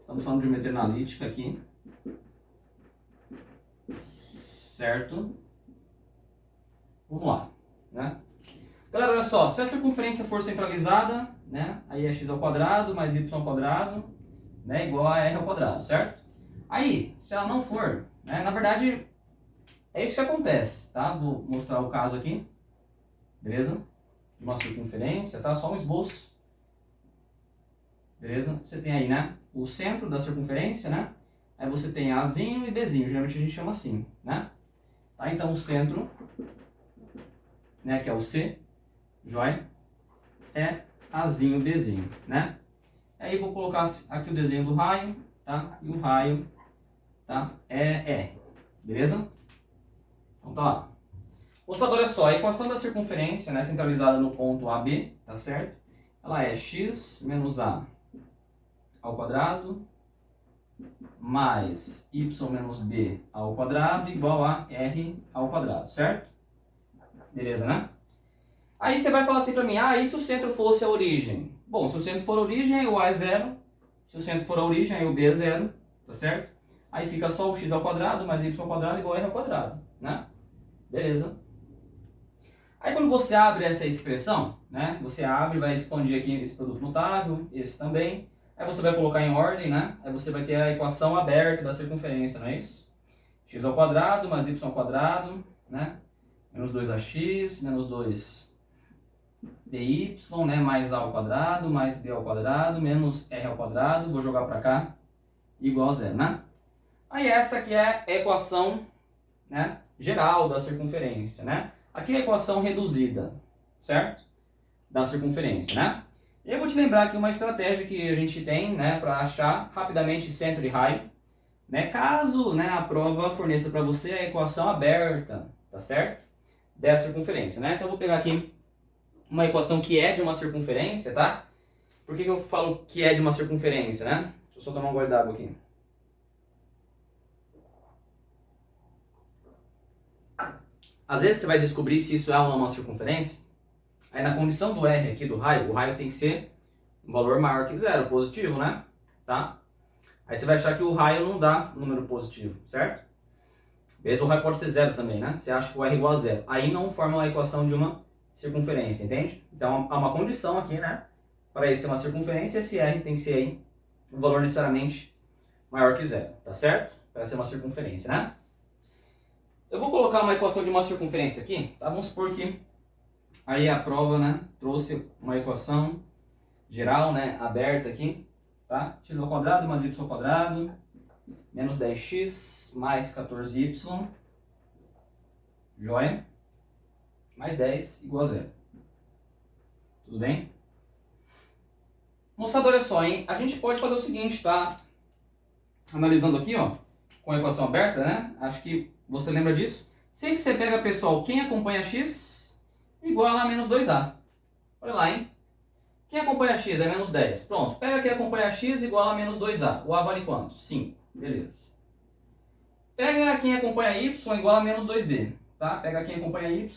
Estamos falando de geometria analítica aqui. Certo? Vamos lá, né? Galera, olha só, se a circunferência for centralizada, né, aí é x ao quadrado mais y ao quadrado, né, igual a r ao quadrado, certo? Aí, se ela não for, né, na verdade, é isso que acontece, tá? Vou mostrar o caso aqui, beleza? De uma circunferência, tá? Só um esboço, beleza? Você tem aí, né, o centro da circunferência, né? Aí você tem Azinho e Bzinho, geralmente a gente chama assim, né? Tá? Então o centro, né, que é o C, joia, é Azinho, Bzinho, né? Aí vou colocar aqui o desenho do raio, tá? E o raio, tá? É E, beleza? Então tá lá. Moçada, olha só, a equação da circunferência, né, centralizada no ponto AB, tá certo? Ela é x menos a ao quadrado mais y menos b ao quadrado igual a r ao quadrado, certo? Beleza, né? Aí você vai falar assim pra mim, ah, e se o centro fosse a origem? Bom, se o centro for a origem, aí o a é zero. Se o centro for a origem, aí o b é zero, tá certo? Aí fica só o x ao quadrado mais y ao quadrado igual a r ao quadrado, né? Beleza. Aí quando você abre essa expressão, né? Você abre, vai expandir aqui esse produto notável, esse também. Aí você vai colocar em ordem, né? Aí você vai ter a equação aberta da circunferência, não é isso? X ao quadrado mais y ao quadrado, né? Menos 2ax, menos 2by, né? Mais a ao quadrado, mais b ao quadrado, menos r ao quadrado. Vou jogar para cá, igual a zero, né? Aí essa aqui é a equação, né, geral da circunferência, né? Aqui é a equação reduzida, certo? Da circunferência, né? E eu vou te lembrar aqui uma estratégia que a gente tem, né, para achar rapidamente centro e raio, né? Caso, né, a prova forneça para você a equação aberta, tá certo? Dessa circunferência, né? Então eu vou pegar aqui uma equação que é de uma circunferência, tá? Por que eu falo que é de uma circunferência, né? Deixa eu só tomar um gole d'água aqui. Às vezes você vai descobrir se isso é ou não uma circunferência. Aí na condição do R aqui do raio, o raio tem que ser um valor maior que zero, positivo, né? Tá? Aí você vai achar que o raio não dá número positivo, certo? Beleza? O raio pode ser zero também, né? Você acha que o R é igual a zero. Aí não forma a equação de uma circunferência, entende? Então há uma condição aqui, né? Para isso ser uma circunferência, esse R tem que ser aí um valor necessariamente maior que zero, tá certo? Para ser uma circunferência, né? Eu vou colocar uma equação de uma circunferência aqui, tá? Vamos supor que aí a prova, né, trouxe uma equação geral, né, aberta aqui, tá? X ao quadrado mais y ao quadrado, menos 10x mais 14y, joia, mais 10 igual a zero. Tudo bem? Moçada, olha só, hein? A gente pode fazer o seguinte, tá? Analisando aqui, ó, com a equação aberta, né? Acho que você lembra disso. Sempre que você pega, pessoal, quem acompanha x igual a menos 2a. Olha lá, hein? Quem acompanha x é menos 10. Pronto, pega quem acompanha x igual a menos 2a. O a vale quanto? 5. Beleza. Pega quem acompanha y igual a menos 2b. Tá? Pega quem acompanha y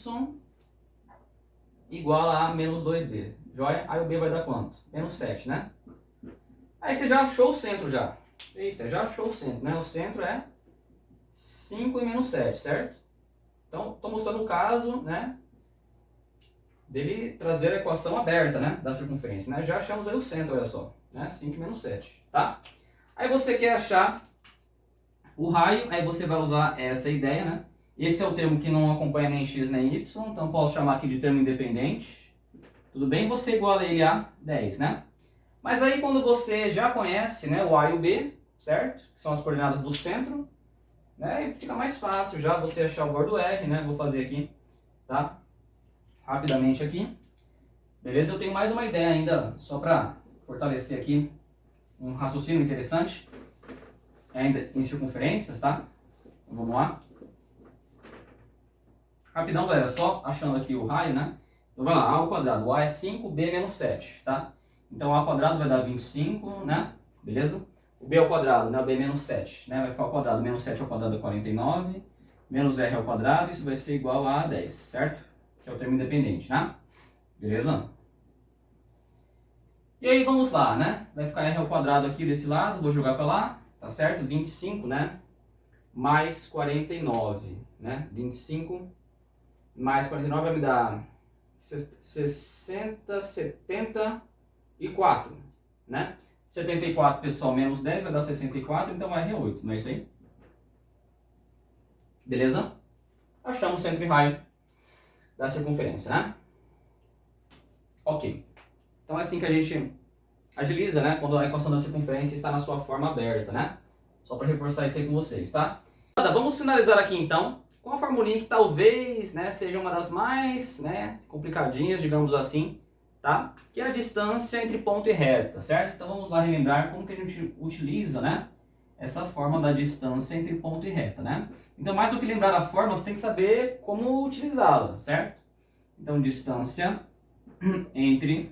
igual a menos 2b. Joia? Aí o b vai dar quanto? Menos 7, né? Aí você já achou o centro já. Eita, já achou o centro, né? O centro é 5 e menos 7, certo? Então, estou mostrando o caso, né? Dele trazer a equação aberta, né? Da circunferência, né? Já achamos aí o centro, olha só. Né? 5 e menos 7, tá? Aí você quer achar o raio, aí você vai usar essa ideia, né? Esse é o termo que não acompanha nem x nem y, então posso chamar aqui de termo independente. Tudo bem? Você iguala ele a 10, né? Mas aí quando você já conhece, né, o a e o b, certo? Que são as coordenadas do centro, né? E fica mais fácil já você achar o valor do r, né? Vou fazer aqui, tá? Rapidamente aqui. Beleza? Eu tenho mais uma ideia ainda, só para fortalecer aqui um raciocínio interessante, ainda em circunferências, tá? Então, vamos lá. Rapidão, galera, só achando aqui o raio, né? Então vai lá, a ao quadrado, o a é 5, b é menos 7, tá? Então a ao quadrado vai dar 25, né? Beleza? O b ao quadrado, né? O b é menos 7, né? Vai ficar ao quadrado, menos 7 ao quadrado é 49, menos r ao quadrado, isso vai ser igual a 10, certo? Que é o termo independente, né? Beleza? E aí vamos lá, né? Vai ficar r ao quadrado aqui desse lado, vou jogar para lá, tá certo? 25, né? Mais 49, né? 25 mais 49 vai me dar 60, 74, né? 74, pessoal, menos 10 vai dar 64, então R é 8, não é isso aí? Beleza? Achamos o centro e raio da circunferência, né? Ok. Então é assim que a gente agiliza, né? Quando a equação da circunferência está na sua forma aberta, né? Só para reforçar isso aí com vocês, tá? Vamos finalizar aqui então com a formulinha que talvez, né, seja uma das mais, né, complicadinhas, digamos assim, tá? Que é a distância entre ponto e reta, certo? Então vamos lá relembrar como que a gente utiliza, né, essa forma da distância entre ponto e reta, né? Então mais do que lembrar a forma, você tem que saber como utilizá-la, certo? Então distância entre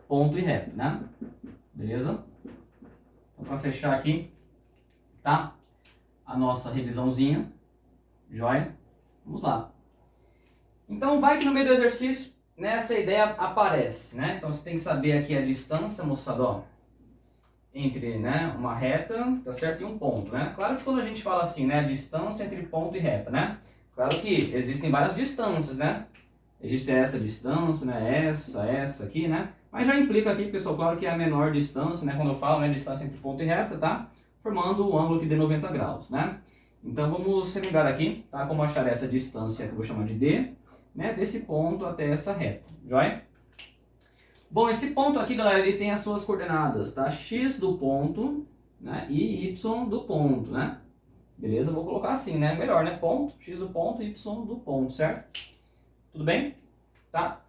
ponto e reta, né? Beleza? Então para fechar aqui, tá? A nossa revisãozinha, joia? Vamos lá. Então vai que no meio do exercício, né, essa ideia aparece, né? Então você tem que saber aqui a distância, moçada, ó, entre, né, uma reta, tá certo? E um ponto, né? Claro que quando a gente fala assim, né, a distância entre ponto e reta, né? Claro que existem várias distâncias, né? Existe essa distância, né, essa aqui, né? Mas já implica aqui, pessoal, claro que é a menor distância, né? Quando eu falo, né, distância entre ponto e reta, tá? Formando o ângulo aqui de 90 graus, né? Então vamos relembrar aqui, tá? Como achar essa distância que eu vou chamar de D, né? Desse ponto até essa reta, joia? Bom, esse ponto aqui, galera, ele tem as suas coordenadas, tá? X do ponto, né? E Y do ponto, né? Beleza? Vou colocar assim, né? Melhor, né? Ponto, X do ponto, Y do ponto, certo? Tudo bem? Tá?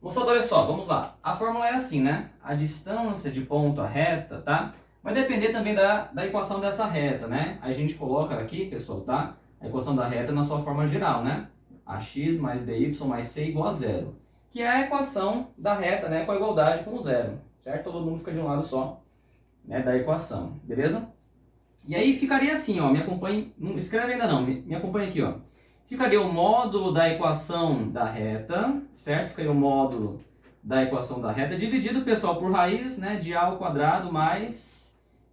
Moçada, olha só, vamos lá. A fórmula é assim, né? A distância de ponto à reta, tá? Vai depender também da equação dessa reta, né? A gente coloca aqui, pessoal, tá? A equação da reta na sua forma geral, né? AX mais BY mais C igual a zero. Que é a equação da reta, né? Com a igualdade com zero, certo? Todo mundo fica de um lado só, né? Da equação, beleza? E aí ficaria assim, ó. Me acompanhe, não escreve ainda não, me acompanhe aqui, ó. Ficaria o módulo da equação da reta, certo? Ficaria o módulo da equação da reta dividido, pessoal, por raiz, né? De A ao quadrado mais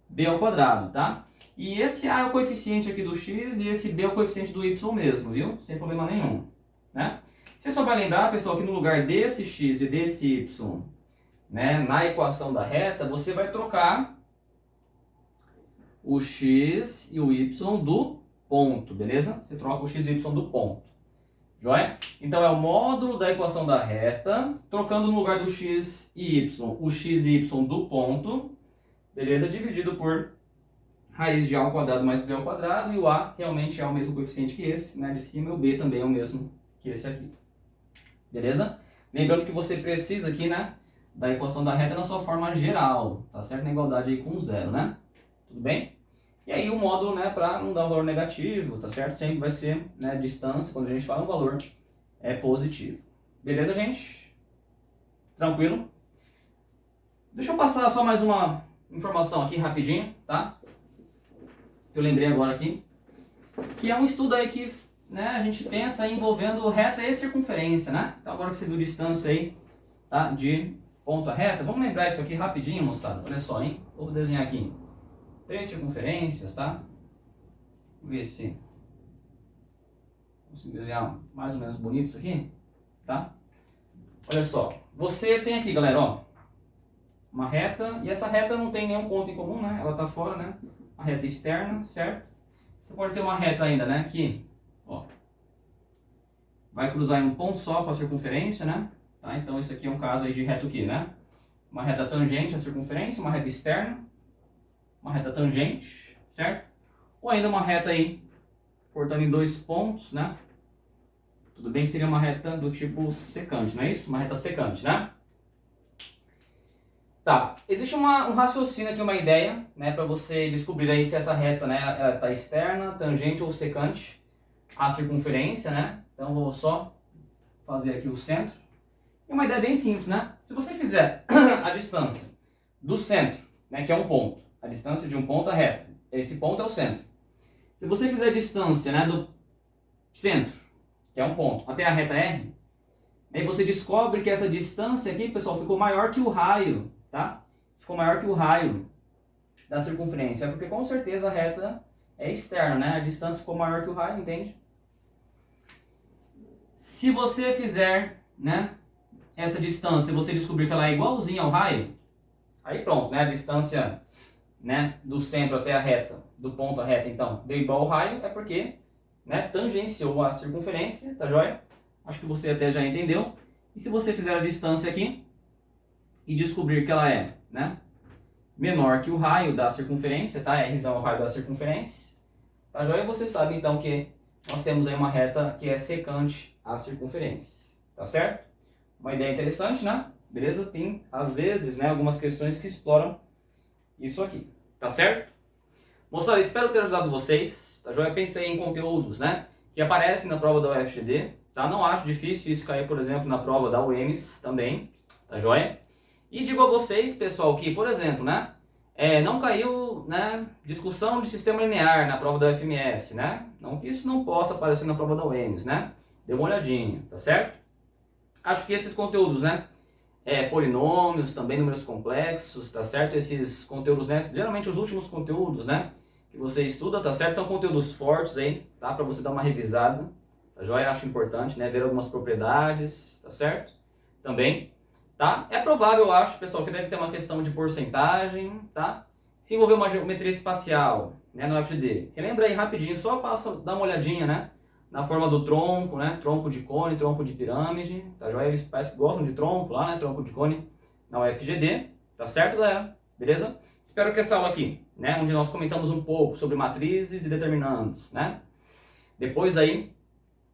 b ao quadrado, tá? E esse a é o coeficiente aqui do x e esse b é o coeficiente do y mesmo, viu? Sem problema nenhum, né? Você só vai lembrar, pessoal, que no lugar desse x e desse y, né, na equação da reta, você vai trocar o x e o y do ponto, beleza? Você troca o x e o y do ponto, Joia? Então é o módulo da equação da reta, trocando no lugar do x e y, o x e y do ponto, beleza? Dividido por raiz de a ao quadrado mais b ao quadrado, e o a realmente é o mesmo coeficiente que esse, né, de cima, e o b também é o mesmo que esse aqui. Beleza? Lembrando que você precisa aqui, né, da equação da reta na sua forma geral, tá certo? Na igualdade aí com zero, né? Tudo bem? E aí o módulo, né, para não dar um valor negativo, tá certo? Sempre vai ser, né, distância, quando a gente fala um valor, é positivo. Beleza, gente? Tranquilo? Deixa eu passar só mais uma informação aqui rapidinho, tá? Que eu lembrei agora aqui. Que é um estudo aí que, né, a gente pensa envolvendo reta e circunferência, né? Então agora que você viu distância aí, tá, de ponto a reta, vamos lembrar isso aqui rapidinho, moçada. Olha só, hein? Vou desenhar aqui 3 circunferências, tá? Vamos ver se consigo desenhar mais ou menos bonito isso aqui, tá? Olha só, você tem aqui, galera, ó, uma reta, e essa reta não tem nenhum ponto em comum, né? Ela tá fora, né? A reta externa, certo? Você pode ter uma reta ainda, né? Aqui, ó, vai cruzar em um ponto só com a circunferência, né? Tá? Então isso aqui é um caso aí de reta o quê, né? Uma reta tangente à circunferência, uma reta externa, uma reta tangente, certo? Ou ainda uma reta aí, cortando em 2 pontos, né? Tudo bem que seria uma reta do tipo secante, não é isso? Uma reta secante, né? Tá, existe um raciocínio aqui, uma ideia, né, para você descobrir aí se essa reta, né, ela tá externa, tangente ou secante à circunferência, né? Então vou só fazer aqui o centro. É uma ideia bem simples, né? Se você fizer a distância do centro, né, que é um ponto, a distância de um ponto à reta, esse ponto é o centro. Se você fizer a distância, né, do centro, que é um ponto, até a reta R, aí você descobre que essa distância aqui, pessoal, ficou maior que o raio, tá? Ficou maior que o raio da circunferência, porque com certeza a reta é externa, né? A distância ficou maior que o raio, entende? Se você fizer, né, essa distância, você descobrir que ela é igualzinha ao raio, aí pronto, né? A distância, né, do centro até a reta, do ponto à reta, então, deu igual ao raio, é porque, né, tangenciou a circunferência, tá joia? Acho que você até já entendeu. E se você fizer a distância aqui e descobrir que ela é, né, menor que o raio da circunferência, tá? R é o raio da circunferência, tá joia? Você sabe então que nós temos aí uma reta que é secante à circunferência, tá certo? Uma ideia interessante, né? Beleza? Tem, às vezes, né, algumas questões que exploram isso aqui, tá certo? Moçada, espero ter ajudado vocês, tá joia? Pensei em conteúdos, né, que aparecem na prova da UFGD, tá? Não acho difícil isso cair, por exemplo, na prova da UEMS também, tá joia? E digo a vocês, pessoal, que, por exemplo, né, não caiu, né, discussão de sistema linear na prova da UFMS, né? Não que isso não possa aparecer na prova da UEMS, né? Dê uma olhadinha, tá certo? Acho que esses conteúdos, né, polinômios, também números complexos, tá certo? Esses conteúdos, né, geralmente os últimos conteúdos, né, que você estuda, tá certo? São conteúdos fortes aí, tá? Para você dar uma revisada, tá joia? Acho importante, né, ver algumas propriedades, tá certo? Também, tá? É provável, eu acho, pessoal, que deve ter uma questão de porcentagem, tá? Se envolver uma geometria espacial, né, no FGD, relembra aí rapidinho, só passa, dá uma olhadinha, né, na forma do tronco, né, tronco de cone, tronco de pirâmide, tá joia? Eles parece que gostam de tronco lá, né, tronco de cone na UFGD, tá certo, galera? Beleza? Espero que essa aula aqui, né, onde nós comentamos um pouco sobre matrizes e determinantes, né, depois aí,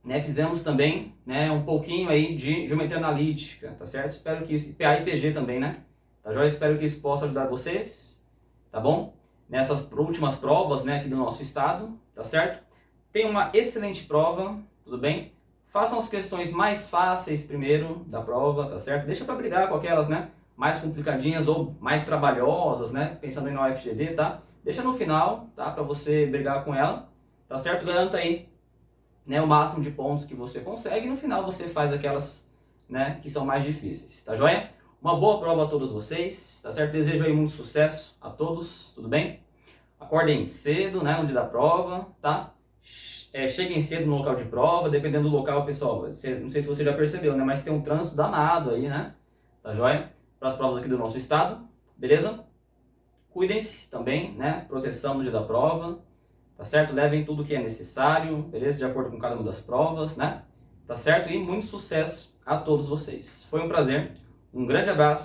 né, fizemos também, né, um pouquinho aí de geometria analítica, tá certo? Espero que isso, PA e PG também, né, tá joia? Espero que isso possa ajudar vocês, tá bom? Nessas últimas provas, né, aqui do nosso estado, tá certo? Tem uma excelente prova, tudo bem? Façam as questões mais fáceis primeiro da prova, tá certo? Deixa para brigar com aquelas, né, mais complicadinhas ou mais trabalhosas, né, pensando em UFGD, tá? Deixa no final, tá, para você brigar com ela, tá certo? Garanta aí, né, o máximo de pontos que você consegue e no final você faz aquelas, né, que são mais difíceis, tá joia? Uma boa prova a todos vocês, tá certo? Desejo aí muito sucesso a todos, tudo bem? Acordem cedo, né, no dia da prova, tá? Cheguem cedo no local de prova, dependendo do local, pessoal, não sei se você já percebeu, né, mas tem um trânsito danado aí, né, tá joia? Para as provas aqui do nosso estado, beleza? Cuidem-se também, né, proteção no dia da prova, tá certo? Levem tudo que é necessário, beleza? De acordo com cada uma das provas, né? tá certo? E muito sucesso a todos vocês. Foi um prazer, um grande abraço.